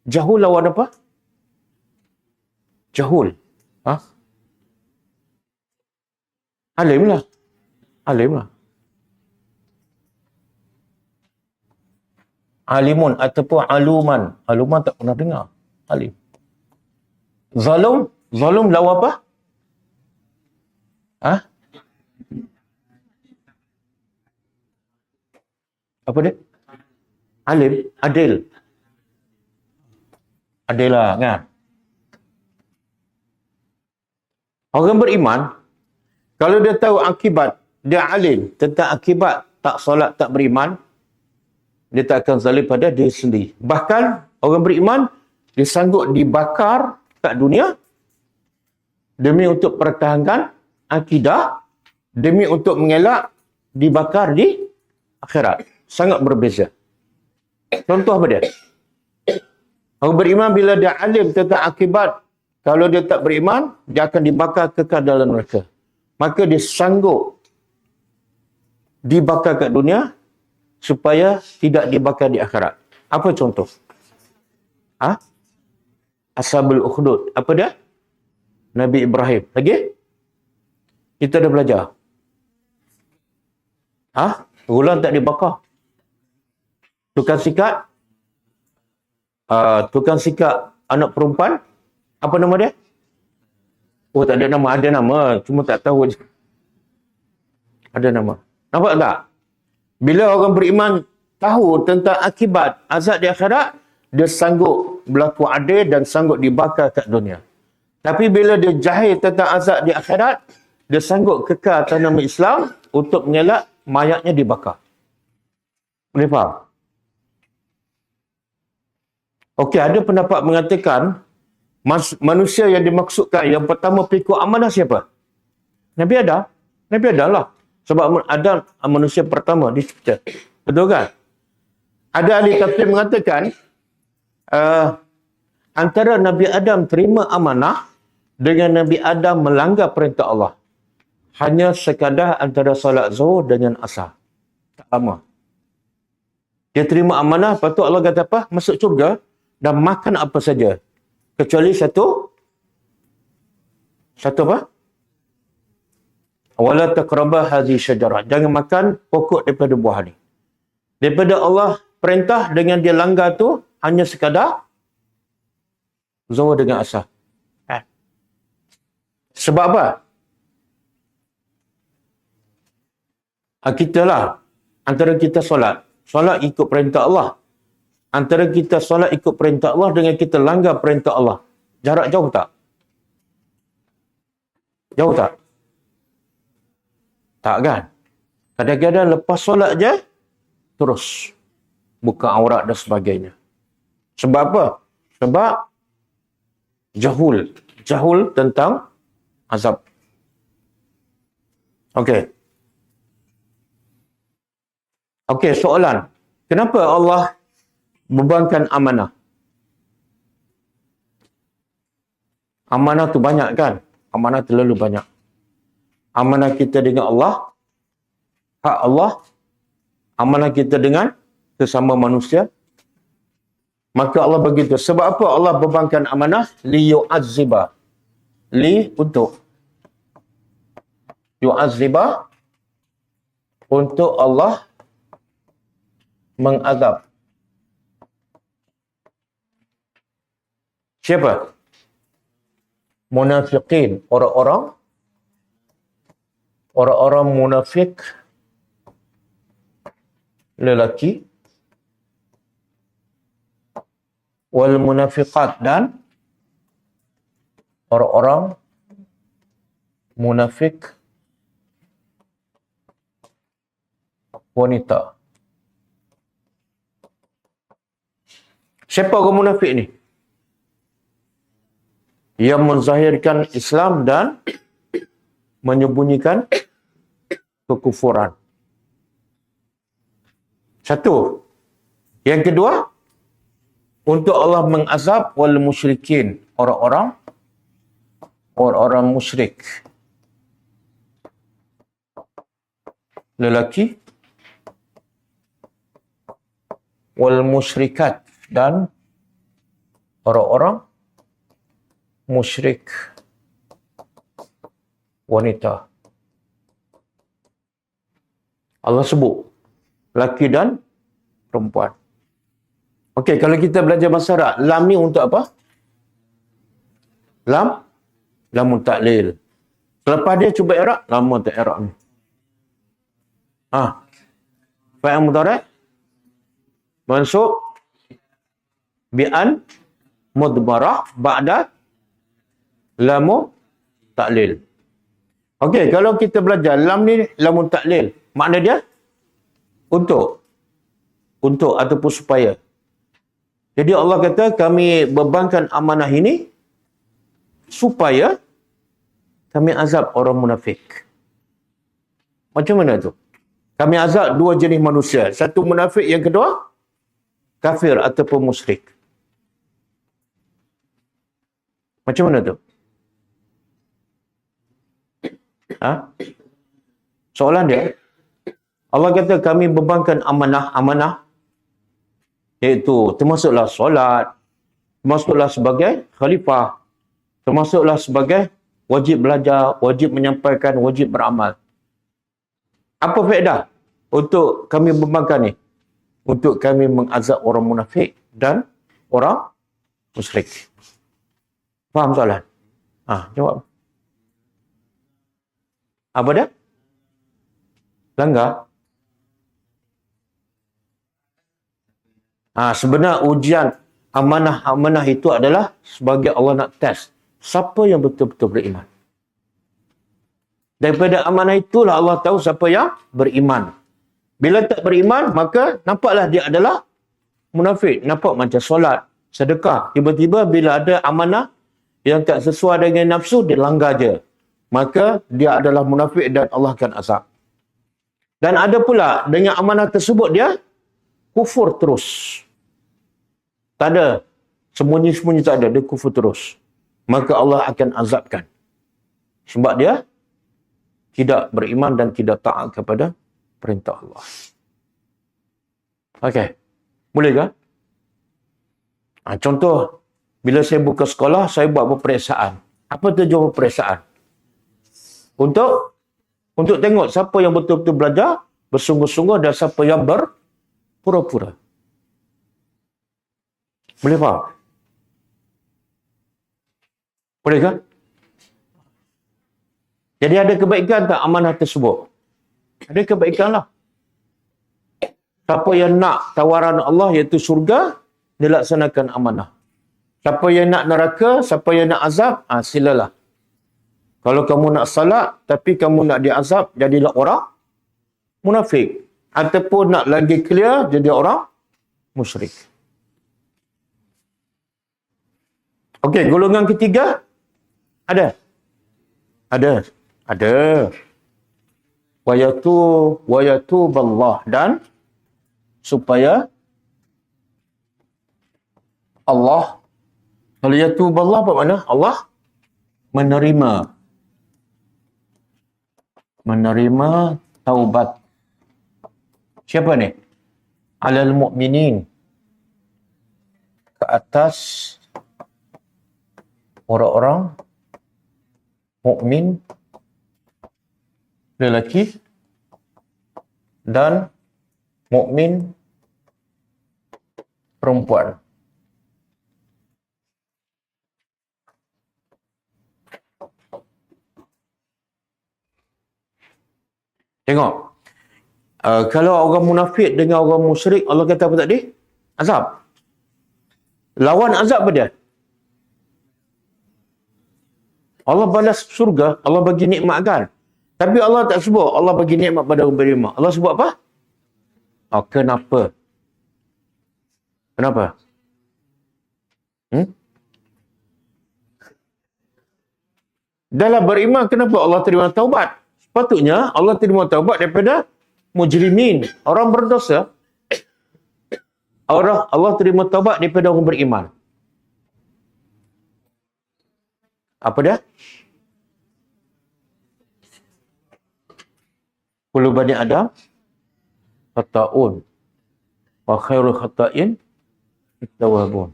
jahul lawan apa? Jahul. Ha? Alim lah. Alim lah. Alimun ataupun aluman. Aluman tak pernah dengar. Alim. Zalum. Zalum lawan apa? Ha? Apa dia? Alim. Adil. Adil lah kan? Orang beriman, kalau dia tahu akibat, dia alim tentang akibat tak solat, tak beriman, dia tak akan zalim pada diri sendiri. Bahkan, orang beriman, dia sanggup dibakar kat dunia demi untuk pertahankan akidah, demi untuk mengelak dibakar di akhirat. Sangat berbeza. Contoh apa dia? Orang beriman bila dia alim tentang akibat, kalau dia tak beriman, dia akan dibakar kekal dalam neraka. Maka dia sanggup dibakar kat dunia supaya tidak dibakar di akhirat. Apa contoh? Ha? Ashabul Ukhdud. Apa dia? Nabi Ibrahim. Lagi? Kita dah belajar. Ha? Ulang tak dibakar. Tukang sikat anak perempuan. Apa nama dia? Oh, tak ada nama. Ada nama. Cuma tak tahu je. Ada nama. Nampak tak? Bila orang beriman tahu tentang akibat azab di akhirat, dia sanggup berlaku adil dan sanggup dibakar kat dunia. Tapi bila dia jahil tentang azab di akhirat, dia sanggup kekal atas nama Islam untuk mengelak mayatnya dibakar. Boleh faham? Okey, ada pendapat mengatakan manusia yang dimaksudkan yang pertama pengikut amanah siapa? Nabi Adam. Nabi Adam lah. Sebab Adam manusia pertama dicipta. Betul kan? Ada ahli tafsir mengatakan antara Nabi Adam terima amanah dengan Nabi Adam melanggar perintah Allah. Hanya sekadar antara solat zuhur dengan asar. Tak lama. Dia terima amanah, lepas tu Allah kata apa? Masuk syurga dan makan apa saja. Kecuali satu apa? Wala taqraba hadhihi syajarah. Jangan makan pokok daripada buah ni. Daripada Allah perintah dengan dia langgar tu hanya sekadar zuhur dengan asar. Sebab apa? Kita lah antara kita solat. Solat ikut perintah Allah. Antara kita solat ikut perintah Allah dengan kita langgar perintah Allah. Jarak jauh tak? Jauh tak? Tak kan? Kadang-kadang lepas solat je, terus buka aurat dan sebagainya. Sebab apa? Sebab jahul. Jahul tentang azab. Okey. Okey, soalan. Kenapa Allah bebankan amanah? Amanah tu banyak kan? Amanah terlalu banyak. Amanah kita dengan Allah, hak Allah, amanah kita dengan sesama manusia. Maka Allah begitu. Sebab apa Allah bebankan amanah? Liyu'azziba. Li untuk. Yu'azziba untuk Allah mengazab. Siapa? Munafiqin. Orang-orang munafik lelaki wal munafiqat dan orang-orang munafik wanita. Siapa orang munafik ni? Yang menzahirkan Islam dan menyembunyikan kekufuran. Satu, Yang kedua, untuk Allah mengazab wal musyrikin, orang-orang musyrik. Lelaki wal musyrikat, dan orang-orang musyrik wanita. Allah sebut lelaki dan perempuan. Okey, kalau kita belajar bahasa Arab, lam ni untuk apa? Lamun taklil. Selepas dia cuba i'rab, lama tak i'rab ni. Fa'il mudhari' mansub bi'an mudbarah ba'da lamu taklil. Okey, kalau kita belajar lam ni lamun taklil, makna dia untuk ataupun supaya. Jadi Allah kata kami bebankan amanah ini supaya kami azab orang munafik. Macam mana tu? Kami azab dua jenis manusia. Satu munafik, yang kedua kafir ataupun musyrik. Macam mana tu? Soalan dia, Allah kata kami bebankan amanah, iaitu termasuklah solat, termasuklah sebagai khalifah, termasuklah sebagai wajib belajar, wajib menyampaikan, wajib beramal. Apa faedah untuk kami bebankan ni? Untuk kami mengazab orang munafik dan orang musyrik. Faham soalan? Jawab. Apa dia? Langgar? Sebenarnya ujian amanah itu adalah sebagai Allah nak test siapa yang betul-betul beriman. Daripada amanah itulah Allah tahu siapa yang beriman. Bila tak beriman, maka nampaklah dia adalah munafik. Nampak macam solat, sedekah. Tiba-tiba bila ada amanah yang tak sesuai dengan nafsu, dia langgar je. Maka dia adalah munafik dan Allah akan azab. Dan ada pula dengan amanah tersebut dia kufur terus. Tak ada. Sembunyi-sembunyi tak ada. Dia kufur terus. Maka Allah akan azabkan. Sebab dia tidak beriman dan tidak taat kepada perintah Allah. Okey. Boleh ke? Contoh, bila saya buka sekolah, saya buat peperiksaan. Apa tujuan peperiksaan? Untuk tengok siapa yang betul-betul belajar, bersungguh-sungguh, dan siapa yang berpura-pura. Boleh faham? Boleh kan? Jadi ada kebaikan tak amanah tersebut? Ada kebaikan lah. Siapa yang nak tawaran Allah iaitu surga, dia laksanakan amanah. Siapa yang nak neraka, siapa yang nak azab, silalah. Kalau kamu nak salat, tapi kamu nak diazab, jadilah orang munafik. Ataupun nak lagi clear, jadi orang musyrik. Okey, golongan ketiga ada. Wayatuballah, dan supaya Allah, wayatuballah apa makna? Allah menerima taubat. Siapa ni? Alal mu'minin, ke atas orang-orang mukmin lelaki dan mukmin perempuan. Tengok. Kalau orang munafik dengan orang musyrik, Allah kata apa tadi? Azab. Lawan azab apa dia? Allah balas surga, Allah bagi nikmat kan. Tapi Allah tak sebut Allah bagi nikmat pada orang beriman. Allah sebut apa? Kenapa? Kenapa? Dalam beriman, kenapa Allah terima taubat? Sepatutnya Allah terima taubat daripada mujrimin, orang berdosa. Allah terima taubat daripada orang beriman. Apa dia? Kullu bani Adam khata'un wa khairul khata'in at-tawwabun.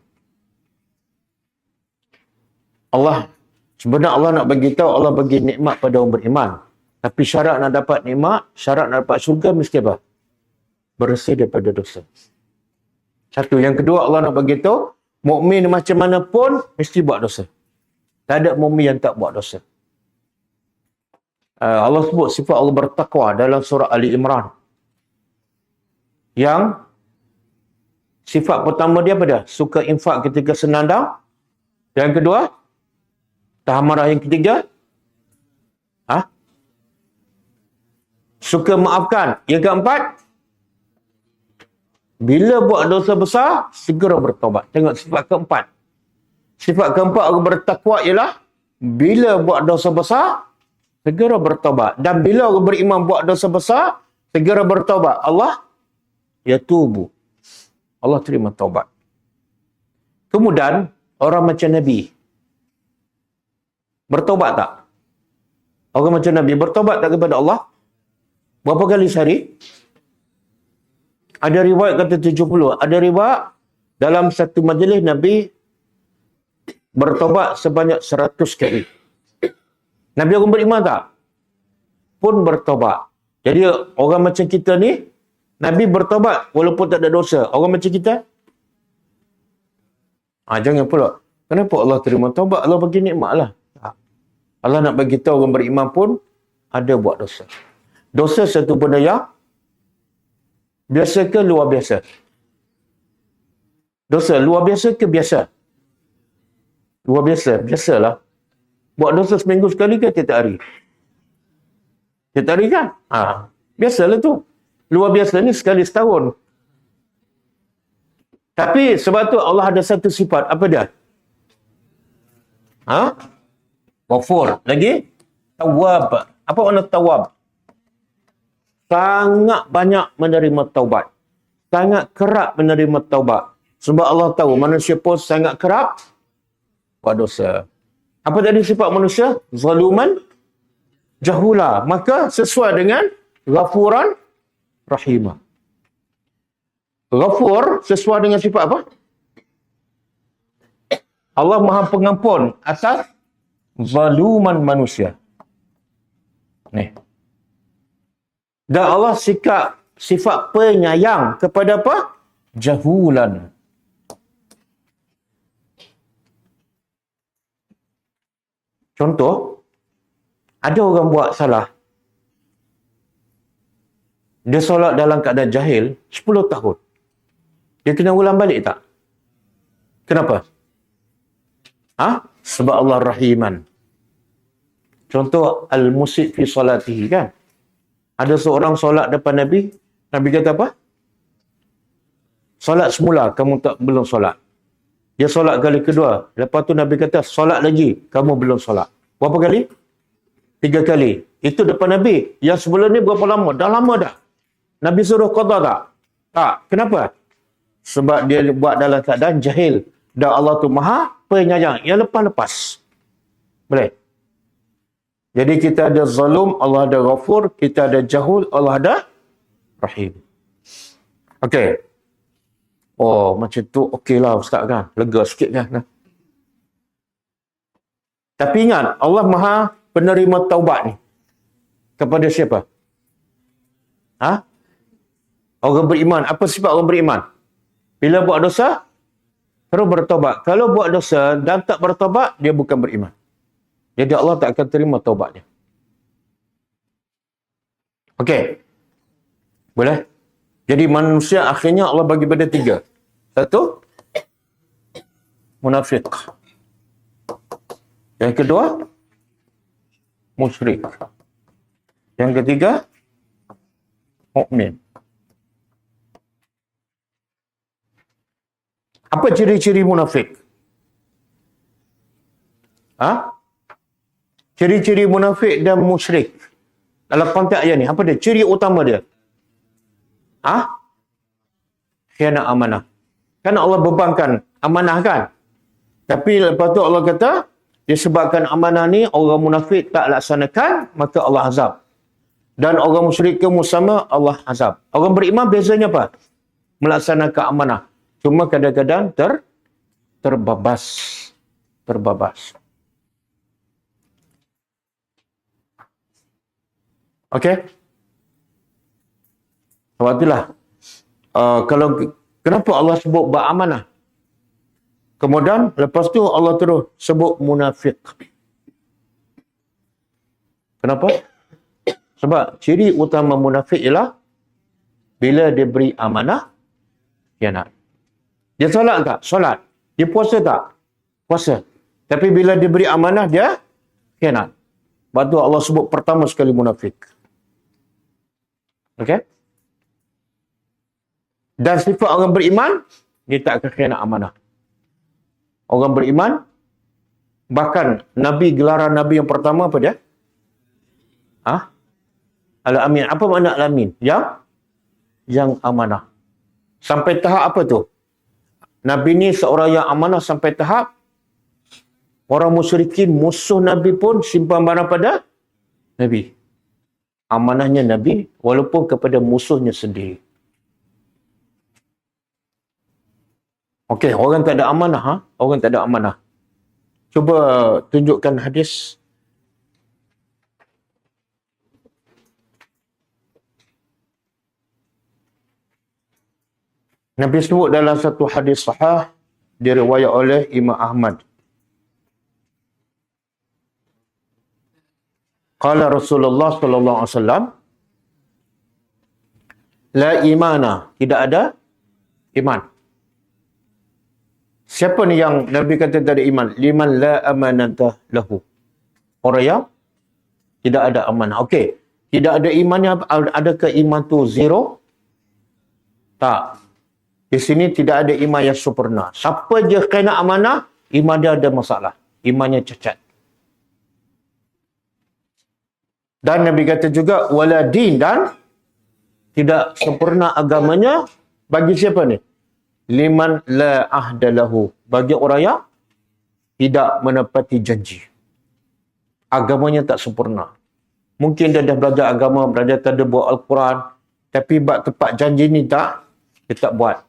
Allah sebenarnya Allah nak bagi tahu, Allah bagi nikmat pada orang beriman. Tapi syarat nak dapat nikmat, syarat nak dapat syurga mesti apa? Bersih daripada dosa. Satu. Yang kedua, Allah nak bagi tahu, mukmin macam mana pun mesti buat dosa. Tak ada mukmin yang tak buat dosa. Allah sebut sifat Allah bertakwa dalam surah Ali Imran. Yang sifat pertama dia apa dia? Suka infak ketika senandang. Yang kedua, tahan marah. Yang ketiga, suka maafkan. Yang keempat, bila buat dosa besar, segera bertaubat. Tengok sifat keempat. Sifat keempat orang bertakwa ialah bila buat dosa besar, segera bertaubat. Dan bila orang beriman buat dosa besar, segera bertaubat. Allah yatubu. Allah terima taubat. Kemudian, orang macam Nabi. Bertaubat tak? Orang macam Nabi bertaubat tak kepada Allah? Berapa kali sehari? Ada riwayat kata 70. Ada riwayat dalam satu majlis Nabi bertaubat sebanyak 100 kali. Nabi orang beriman tak? Pun bertaubat. Jadi orang macam kita ni, Nabi bertaubat walaupun tak ada dosa. Orang macam kita? Jangan pula. Kenapa Allah terima taubat? Allah bagi nikmat lah. Allah nak bagi tahu orang beriman pun ada buat dosa. Dosa satu benda yang biasa ke luar biasa? Dosa luar biasa ke biasa? Luar biasa. Biasalah. Buat dosa seminggu sekali ke tiap hari? Tiap hari kan? Biasalah tu. Luar biasa ni sekali setahun. Tapi sebab tu Allah ada satu sifat. Apa dia? Ghafur. Lagi? Tawwab. Apa makna tawwab? Sangat banyak menerima taubat. Sangat kerap menerima taubat. Sebab Allah tahu manusia pun sangat kerap buat dosa. Apa tadi sifat manusia? Zaluman jahula. Maka sesuai dengan Ghafuran Rahimah. Ghafur sesuai dengan sifat apa? Allah Maha Pengampun atas zaluman manusia. Ni. Dan Allah sifat penyayang kepada apa? Jahulan. Contoh, ada orang buat salah. Dia solat dalam keadaan jahil 10 tahun. Dia kena ulang balik tak? Kenapa? Sebab Allah Rahiman. Contoh, al-musib fi salatihi kan? Ada seorang solat depan Nabi. Nabi kata apa? Solat semula, kamu belum solat. Dia solat kali kedua. Lepas tu Nabi kata, solat lagi, kamu belum solat. Berapa kali? 3 kali. Itu depan Nabi. Yang sebelum ni berapa lama? Dah lama dah. Nabi suruh qada tak? Tak. Kenapa? Sebab dia buat dalam keadaan jahil. Dan Allah tu Maha Penyayang. Yang lepas-lepas. Boleh? Jadi kita ada zalum, Allah ada ghafur. Kita ada jahul, Allah ada rahim. Okey. Oh, macam tu okeylah Ustaz kan. Lega sikit kan. Tapi ingat, Allah Maha Penerima taubat ni. Kepada siapa? Orang beriman. Apa sifat orang beriman? Bila buat dosa, terus bertaubat. Kalau buat dosa dan tak bertaubat, dia bukan beriman. Jadi Allah tak akan terima taubatnya. Okey. Boleh? Jadi manusia akhirnya Allah bagi pada 3. Satu, munafik. Yang kedua, musyrik. Yang ketiga, mukmin. Apa ciri-ciri munafik? Ciri-ciri munafik dan musyrik. Dalam konteks ayat ni, apa dia? Ciri utama dia. Khianat amanah. Kan Allah bebankan amanah kan. Tapi lepas tu Allah kata, disebabkan amanah ni orang munafik tak laksanakan, maka Allah azab. Dan orang musyrik kamu sama, Allah azab. Orang beriman bezanya apa? Melaksanakan amanah. Cuma kadang-kadang terbabas. Terbabas. Okey? Sebab itulah. Kenapa Allah sebut beramanah? Kemudian lepas tu Allah terus sebut munafik. Kenapa? Sebab ciri utama munafik ialah bila dia beri amanah, khianat. Dia solat tak? Solat. Dia puasa tak? Puasa. Tapi bila dia beri amanah, dia khianat. Sebab tu Allah sebut pertama sekali munafik. Okey? Dan sifat orang beriman, dia tak akan khianat amanah. Orang beriman, bahkan Nabi, gelaran Nabi yang pertama apa dia? Al-Amin. Apa makna Al-Amin? Yang amanah. Sampai tahap apa tu? Nabi ni seorang yang amanah sampai tahap orang musyrikin, musuh Nabi pun simpan barang pada Nabi. Amanahnya Nabi walaupun kepada musuhnya sendiri. Okey, orang tak ada amanah. Orang tak ada amanah. Cuba tunjukkan hadis. Nabi sebut dalam satu hadis sahih diriwayat oleh Imam Ahmad. Qala Rasulullah sallallahu alaihi wasallam, la imana, tidak ada iman. Siapa ni yang Nabi kata tak ada iman? Liman la amanata lahu. Orang yang tidak ada amanah. Okey. Tidak ada imannya, adakah iman tu zero? Tak. Di sini tidak ada iman yang sempurna. Siapa je kena amanah, iman dia ada masalah. Imannya cacat. Dan Nabi kata juga, wala din, dan tidak sempurna agamanya bagi siapa ni? Liman la ahdalahu, bagi orang yang tidak menepati janji. Agamanya tak sempurna. Mungkin dia dah belajar agama, belajar tadabbur Al-Quran, tapi bab tepat janji ni dia tak buat.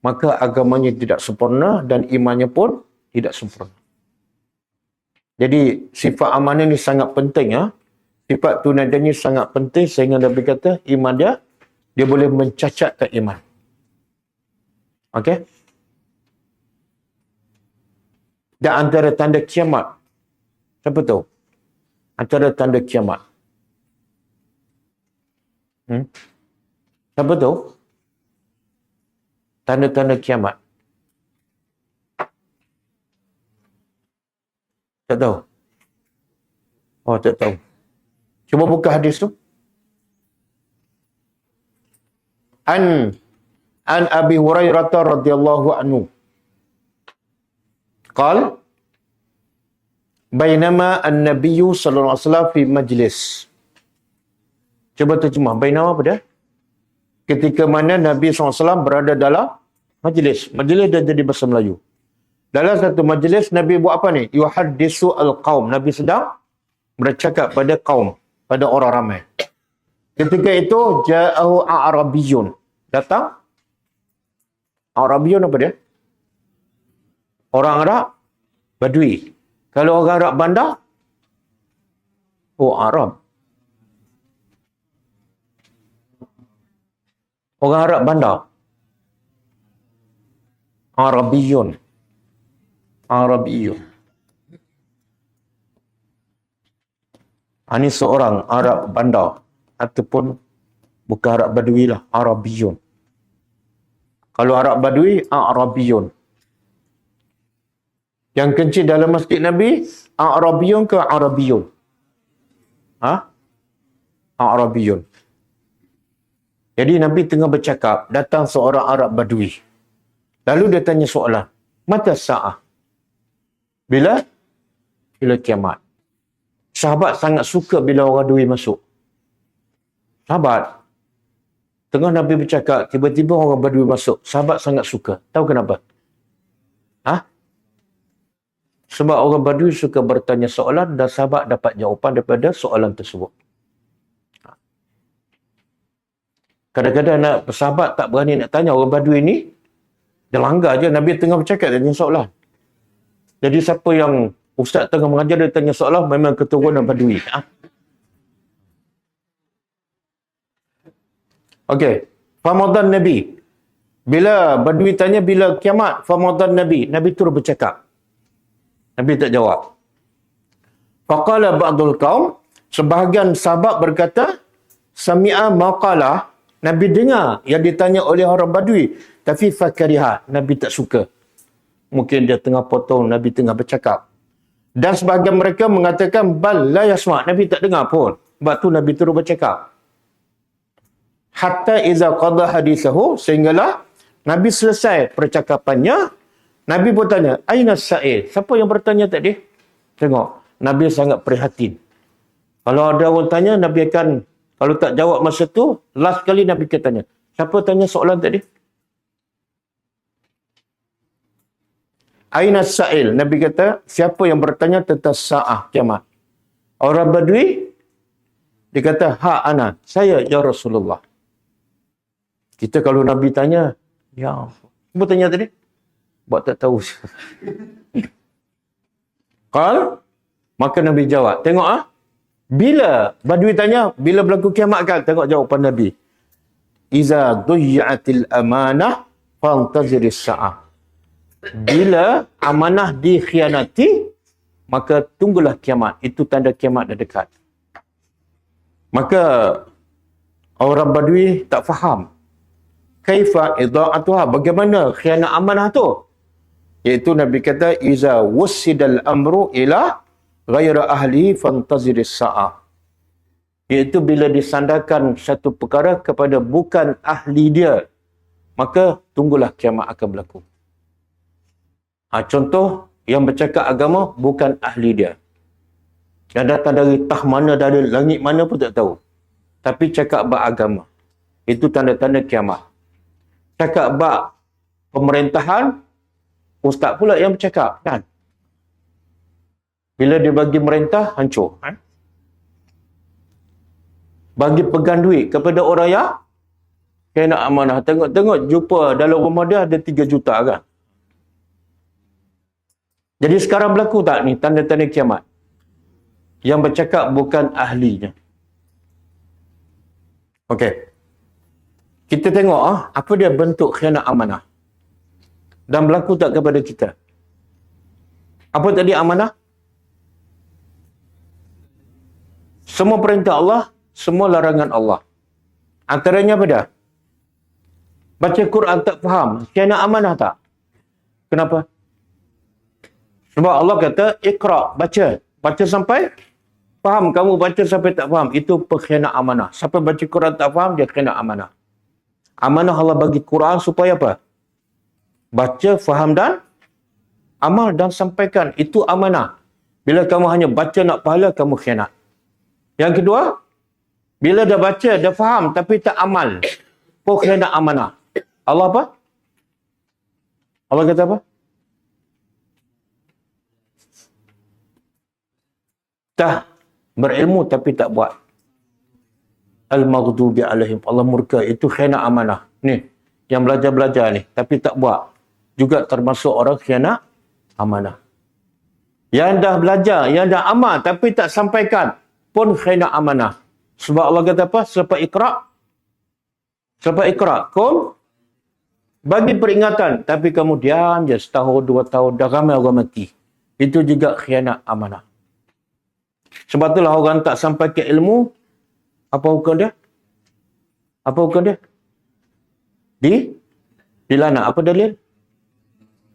Maka agamanya tidak sempurna dan imannya pun tidak sempurna. Jadi sifat amanah ni sangat penting. Sifat tunadan ni sangat penting sehingga Nabi kata iman dia boleh mencacatkan iman. Okey? Dan antara tanda kiamat. Siapa tahu? Antara tanda kiamat. Siapa tahu? Tanda-tanda kiamat. Tak tahu? Oh, tak tahu. Cuba buka hadis tu. An Abi Hurairah radhiyallahu anhu. Qal bainama an-nabiy sallallahu alaihi wasallam fi majlis. Cuba terjemah. Bainama apa dia? Ketika mana Nabi SAW berada dalam majlis. Majlis dah jadi bahasa Melayu. Dalam satu majlis, Nabi buat apa ni? Yuhaddisu al-qaum. Nabi sedang bercakap pada kaum, pada orang ramai. Ketika itu, ja'ahu a'rabiyun. Datang. A'rabiyun apa dia? Orang Arab, Badui. Kalau orang Arab bandar, Arab. Orang Arab bandar, Arabiyun. Ini seorang Arab bandar ataupun bukan Arab Badui lah, Arabiyun. Kalau Arab Badui, Arabiyun. Yang kencing dalam masjid Nabi, Arabiyun ke Arabiyun? Arabiyun. Jadi Nabi tengah bercakap, datang seorang Arab Badui. Lalu dia tanya soalan, mata sa'ah? Bila kiamat. Sahabat sangat suka bila orang Badui masuk. Sahabat. Tengah Nabi bercakap, tiba-tiba orang Badui masuk. Sahabat sangat suka. Tahu kenapa? Sebab orang Badui suka bertanya soalan dan sahabat dapat jawapan daripada soalan tersebut. Kadang-kadang sahabat tak berani nak tanya orang Badui ni. Dia langgar je. Nabi tengah bercakap, dia tanya soalan. Jadi siapa yang ustaz tengah mengajar, dia tanya soalan, memang keturunan Badui. Okey. Ramadan Nabi. Bila Badui tanya bila kiamat, Ramadan Nabi. Nabi terus bercakap. Nabi tak jawab. Faqala ba'dul qaum, sebahagian sahabat berkata, sami'a maqala, Nabi dengar yang ditanya oleh orang Badui, tapi fakariha, Nabi tak suka. Mungkin dia tengah potong, Nabi tengah bercakap. Dan sebahagian mereka mengatakan bal la yasma', Nabi tak dengar pun. Sebab tu Nabi terus bercakap. Hatta iza qada hadithahu, sehinggalah Nabi selesai percakapannya. Nabi pun tanya, aina sa'il? Siapa yang bertanya tadi? Tengok, Nabi sangat prihatin. Kalau ada orang tanya, Nabi akan, kalau tak jawab masa tu, last kali Nabi akan tanya, siapa tanya soalan tadi? Aina sa'il? Nabi kata, siapa yang bertanya tentang sa'ah kiamat? Orang Badui, dia kata, ha ana, saya ya Rasulullah. Kita kalau Nabi tanya, ya, siapa tanya tadi? Buat tak tahu. Qal, maka Nabi jawab. Tengok bila Badui tanya, bila berlaku kiamat kan? Tengok jawapan Nabi. Iza duyya'atil amanah fantaziris sa'ah. Bila amanah dikhianati, maka tunggulah kiamat. Itu tanda kiamat dah dekat. Maka orang Badui tak faham. Kaifa idha'atuha? Bagaimana khianat amanah tu? Iaitu Nabi kata, iza wussidal amru ila ghaira ahli fantaziris sa'ah. Iaitu bila disandarkan satu perkara kepada bukan ahli dia, maka tunggulah kiamat akan berlaku. Contoh, yang bercakap agama bukan ahli dia. Yang datang dari tah mana, dari langit mana pun tak tahu. Tapi cakap bab agama. Itu tanda-tanda kiamat. Cakap bab pemerintahan, ustaz pula yang bercakap, kan? Bila dia bagi merintah, hancur. Bagi pegang duit kepada orang yang kena amanah. Tengok-tengok, jumpa dalam rumah dia ada 3 juta kan? Jadi sekarang berlaku tak ni tanda-tanda kiamat? Yang bercakap bukan ahlinya. Okey. Kita tengok apa dia bentuk khianat amanah. Dan berlaku tak kepada kita? Apa tadi amanah? Semua perintah Allah, semua larangan Allah. Antaranya apa dah? Baca Quran tak faham, khianat amanah tak? Kenapa? Sebab Allah kata, Iqra, baca. Baca sampai faham. Kamu baca sampai tak faham. Itu pengkhianat amanah. Sampai baca Quran tak faham, dia khianat amanah. Amanah Allah bagi Quran supaya apa? Baca, faham dan amal dan sampaikan. Itu amanah. Bila kamu hanya baca nak pahala, kamu khianat. Yang kedua, bila dah baca, dah faham tapi tak amal, khianat amanah. Allah apa? Allah kata apa? Tak berilmu tapi tak buat. Al-maghdubi alaihim. Allah murka. Itu khianat amanah. Ni, yang belajar-belajar ni tapi tak buat. Juga termasuk orang khianat amanah. Yang dah belajar, yang dah amal tapi tak sampaikan pun khianat amanah. Sebab Allah kata apa? Selepas Iqra, kum bagi peringatan tapi kamu diam je setahun, 2 tahun, dah ramai orang mati. Itu juga khianat amanah. Sebab itulah orang tak sampai ke ilmu, apa hukum dia? Apa hukum dia? Dilana. Apa dalil?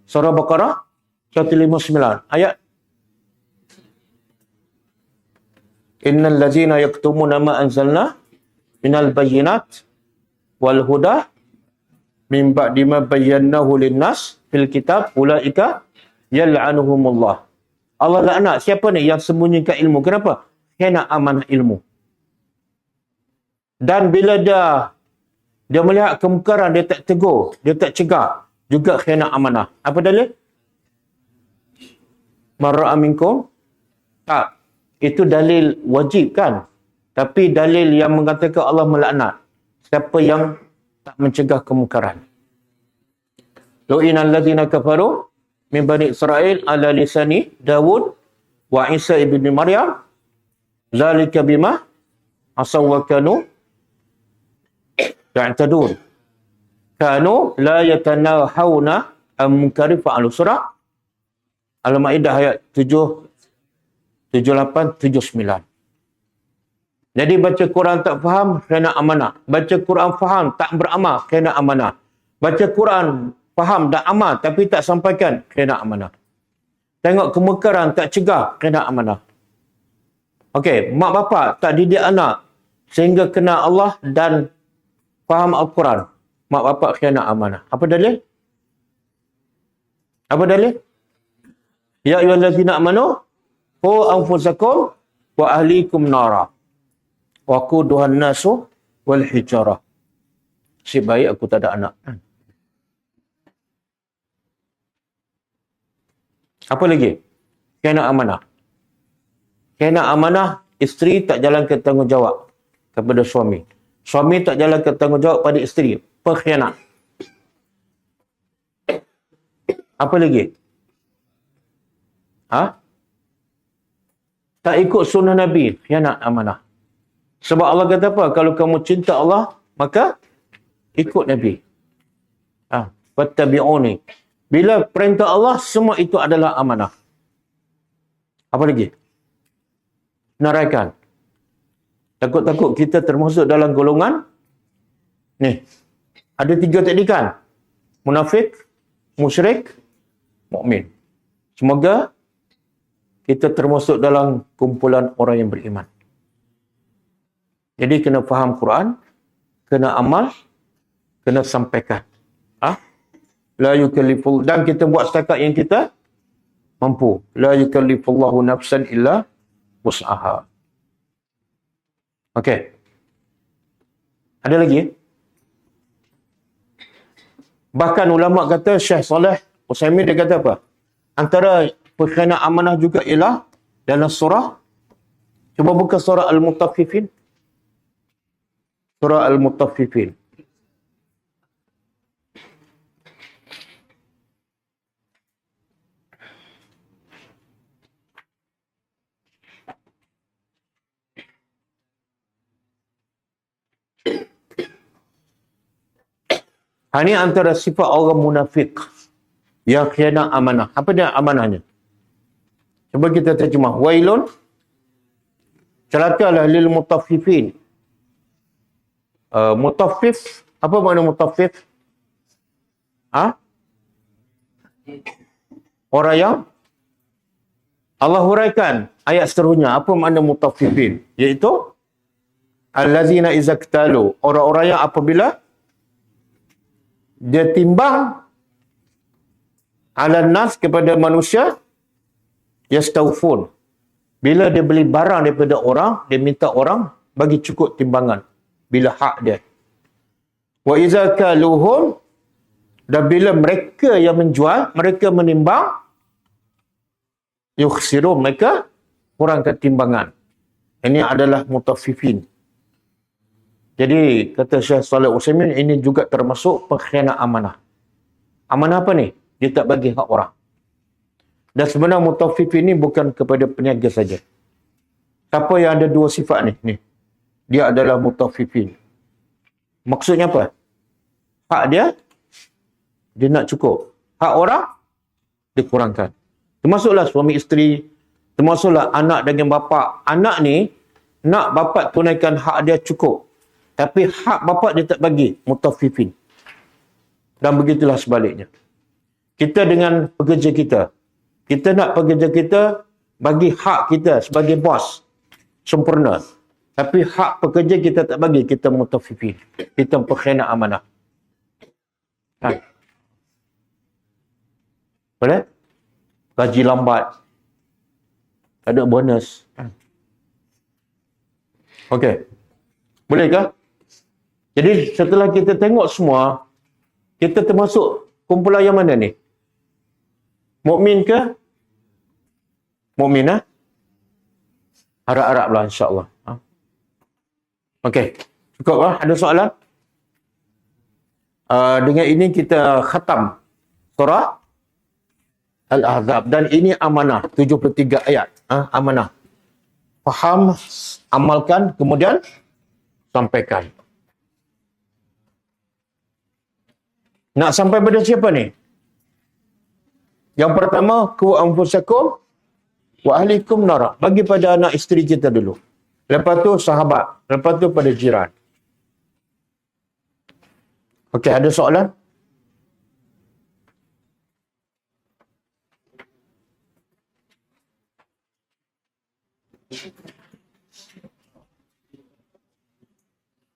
Surah Baqarah 159 ayat. Innal ladzina yaktumuna ma anzalna minal bayyinat wal huda min ba'di ma bayyanahu lin-nas fil kitab ulaika yal'anuhumullah. Allah laknat siapa ni yang sembunyikan ilmu. Kenapa? Khianat amanah ilmu. Dan bila dah Dia melihat kemungkaran, dia tak tegur, dia tak cegah. Juga khianat amanah. Apa dalil? Man ra'a minkum? Tak. Itu dalil wajib kan? Tapi dalil yang mengatakan Allah melaknat siapa yang tak mencegah kemungkaran. Lu'inal ladzina kafaru min bani Israil ala lisani Dawud wa Isa ibn Maryam zalika bima asaw wa kanu ya'tadun. Kanu la yatanahawna an munkari fa'alu. Surah Al-Maidah ayat 78, 79. Jadi baca Quran tak faham, khianat amanah. Baca Quran faham, tak beramal, khianat amanah. Baca Quran faham dan amal tapi tak sampaikan, khianat amanah. Tengok kemungkaran, tak cegah, khianat amanah. Okey, mak bapak tak didik anak sehingga kenal Allah dan faham Al-Quran. Mak bapak khianat amanah. Apa dalil? Apa dalil? Ya ayyuhallazina amanu qu anfusakum wa ahlikum nara wa quduhan nasu wal hijarah. Si baik aku tak ada anak. Apa lagi? Khianat amanah. Khianat amanah, isteri tak jalankan tanggungjawab kepada suami. Suami tak jalankan tanggungjawab pada isteri. Pengkhianat. Apa lagi? Tak ikut sunnah Nabi, khianat amanah. Sebab Allah kata apa? Kalau kamu cinta Allah, maka ikut Nabi. Fattabi'uni. Bila perintah Allah, semua itu adalah amanah. Apa lagi? Neraikan. Takut-takut kita termasuk dalam golongan ni. Ada 3 tadi kan? Munafik, musyrik, mukmin. Semoga kita termasuk dalam kumpulan orang yang beriman. Jadi kena faham Quran, kena amal, kena sampaikan. La yukallifu, dan kita buat setakat yang kita mampu. La yukallifullahu nafsan illa wus'aha. Okey. Ada lagi? Bahkan ulama kata, Syekh Saleh Utsaimin dia kata apa? Antara pengkhianat amanah juga ialah dalam surah, cuba buka surah Al-Mutaffifin. Surah Al-Mutaffifin. Ini antara sifat orang munafik yang khianat amanah. Apa dia amanahnya? Cuba kita terjemah. Wailun, celakalah lil mutaffifin. Mutaffif, apa makna mutaffif? Orang yang Allah huraikan ayat seterusnya. Apa makna mutaffifin? Iaitu allazina izaktalu, orang-orang yang apabila dia timbang ala nas kepada manusia, yastaufun. Bila dia beli barang daripada orang, dia minta orang bagi cukup timbangan bila hak dia. Wa iza kaluhum, dan bila mereka yang menjual, mereka menimbang, yukhsirun, mereka kurangkan timbangan. Ini adalah mutaffifin. Jadi kata Syekh Saleh Utsaimin, ini juga termasuk pengkhianat amanah. Amanah apa ni? Dia tak bagi hak orang. Dan sebenarnya mutaffifin ini bukan kepada peniaga saja. Siapa yang ada 2 sifat ni? Dia adalah mutaffifin. Maksudnya apa? Hak dia nak cukup. Hak orang, dikurangkan. Termasuklah suami isteri, termasuklah anak dengan bapa. Anak ni, nak bapa tunaikan hak dia cukup. Tapi hak bapa dia tak bagi, mutaffifin. Dan begitulah sebaliknya. Kita dengan pekerja kita, kita nak pekerja kita bagi hak kita sebagai bos sempurna. Tapi hak pekerja kita tak bagi, kita mutaffifin. Kita pengkhianat amanah. Boleh? Gaji lambat. Tak ada bonus. Okey. Boleh ke? Jadi setelah kita tengok semua, kita termasuk kumpulan yang mana ni? Mukmin ke? Mukmin ah? Harap-harap lah insya-Allah. Okey. Cukup lah. Ada soalan? Dengan ini kita khatam surah Al-Ahzab. Dan ini amanah. 73 ayat. Amanah. Faham, amalkan, kemudian sampaikan. Nak sampai pada siapa ni? Yang pertama, ku anfusakum wa ahlikum nara. Bagi pada anak isteri kita dulu. Lepas tu sahabat. Lepas tu pada jiran. Okey, ada soalan?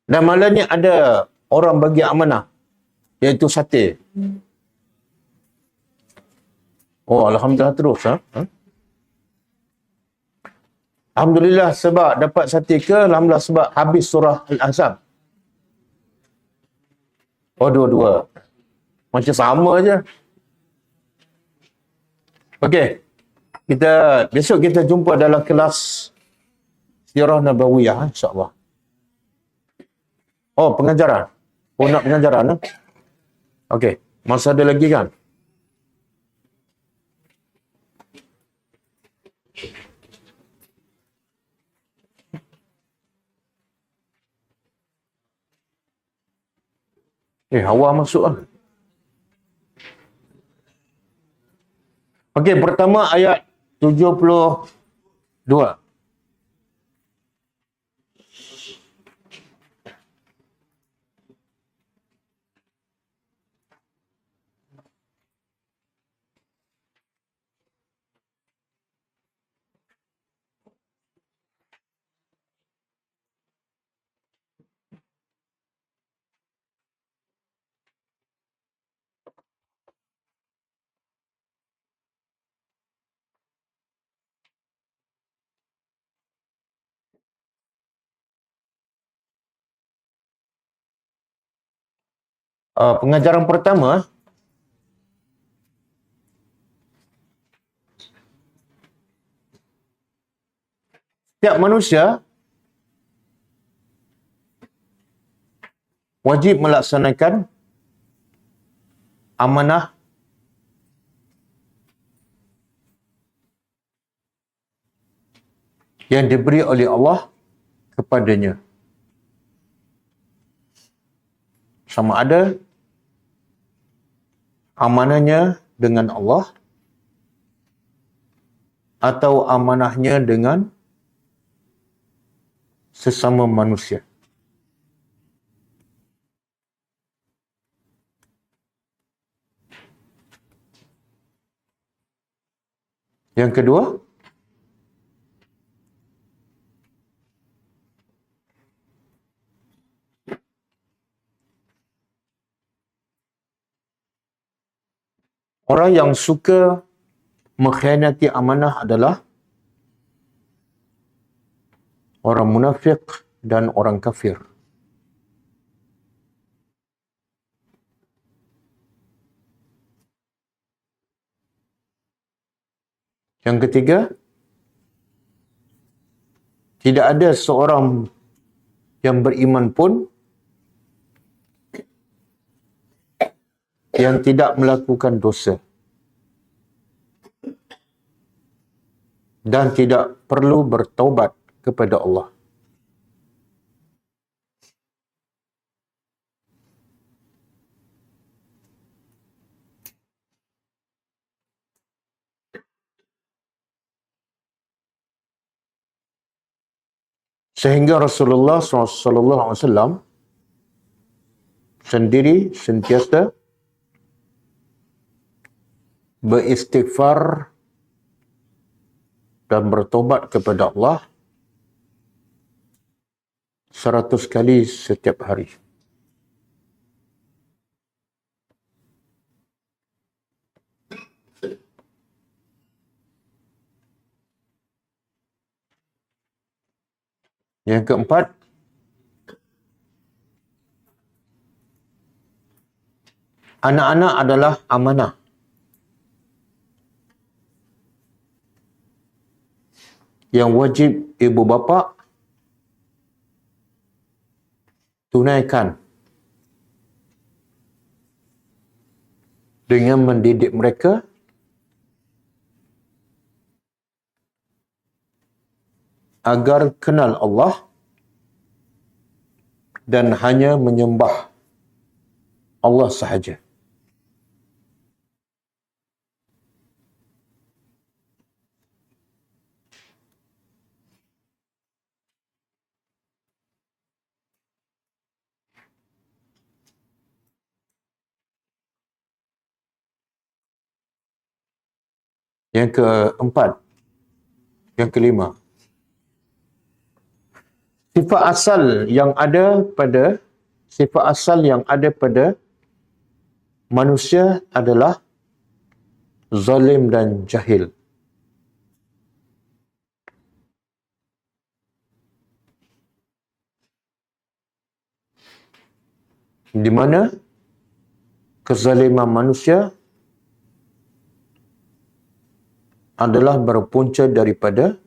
Dan malangnya ada orang bagi amanah, iaitu sate. Oh, Alhamdulillah terus. Alhamdulillah sebab dapat sate ke? Alhamdulillah sebab habis surah Al-Ahzab. Oh, dua-dua. Macam sama je. Okey. Besok kita jumpa dalam kelas Sirah Nabawiyah, insya-Allah. Oh, pengajaran. Oh, nak pengajaran. Okey. Masa ada lagi kan? Hawa masuk lah. Okey, pertama ayat 72. Pengajaran pertama, setiap manusia wajib melaksanakan amanah yang diberi oleh Allah kepadanya. Sama ada amanahnya dengan Allah atau amanahnya dengan sesama manusia. Yang kedua, orang yang suka mengkhianati amanah adalah orang munafik dan orang kafir. Yang ketiga, tidak ada seorang yang beriman pun yang tidak melakukan dosa dan tidak perlu bertaubat kepada Allah. Sehingga Rasulullah SAW sendiri sentiasa beristighfar dan bertobat kepada Allah 100 kali setiap hari. Yang keempat, Anak-anak adalah amanah. Yang wajib ibu bapa tunaikan dengan mendidik mereka agar kenal Allah dan hanya menyembah Allah sahaja. Yang keempat, yang kelima, sifat asal yang ada pada manusia adalah zalim dan jahil. Di mana kezaliman manusia adalah berpunca daripada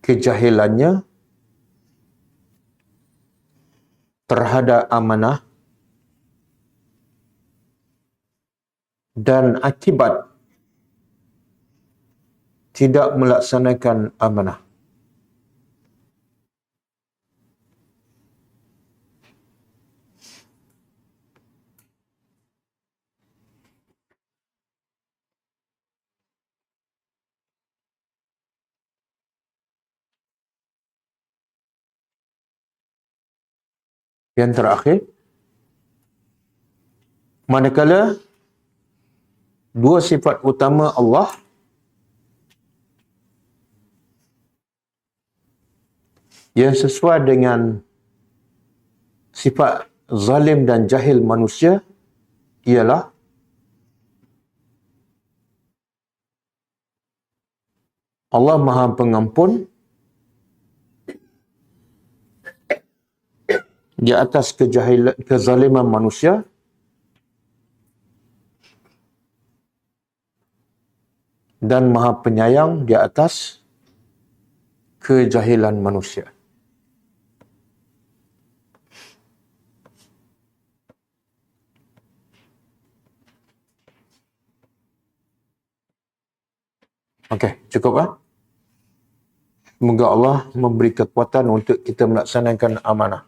kejahilannya terhadap amanah dan akibat tidak melaksanakan amanah. Yang terakhir, manakala dua sifat utama Allah yang sesuai dengan sifat zalim dan jahil manusia ialah Allah Maha Pengampun di atas kezaliman manusia dan Maha Penyayang di atas kejahilan manusia. Okey, cukup ah. Semoga Allah memberi kekuatan untuk kita melaksanakan amanah.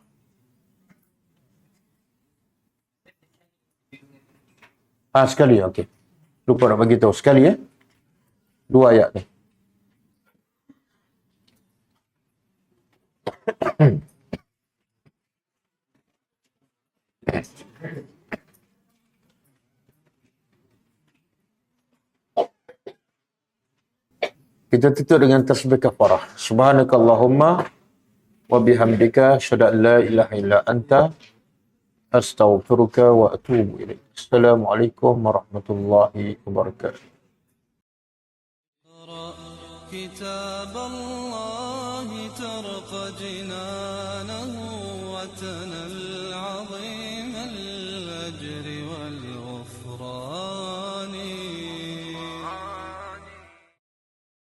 Sekali, okey. Lupa nak bagi tahu sekali ya. 2 ayat ni. Kita tutup dengan tasbih kafarah. Subhanakallahumma wa bihamdika asyhadu an la ilaha illa anta astaghfiruka wa atubu ilaik. Assalamualaikum warahmatullahi wabarakatuh. كتاب الله ترق جنانه وتنى العظيم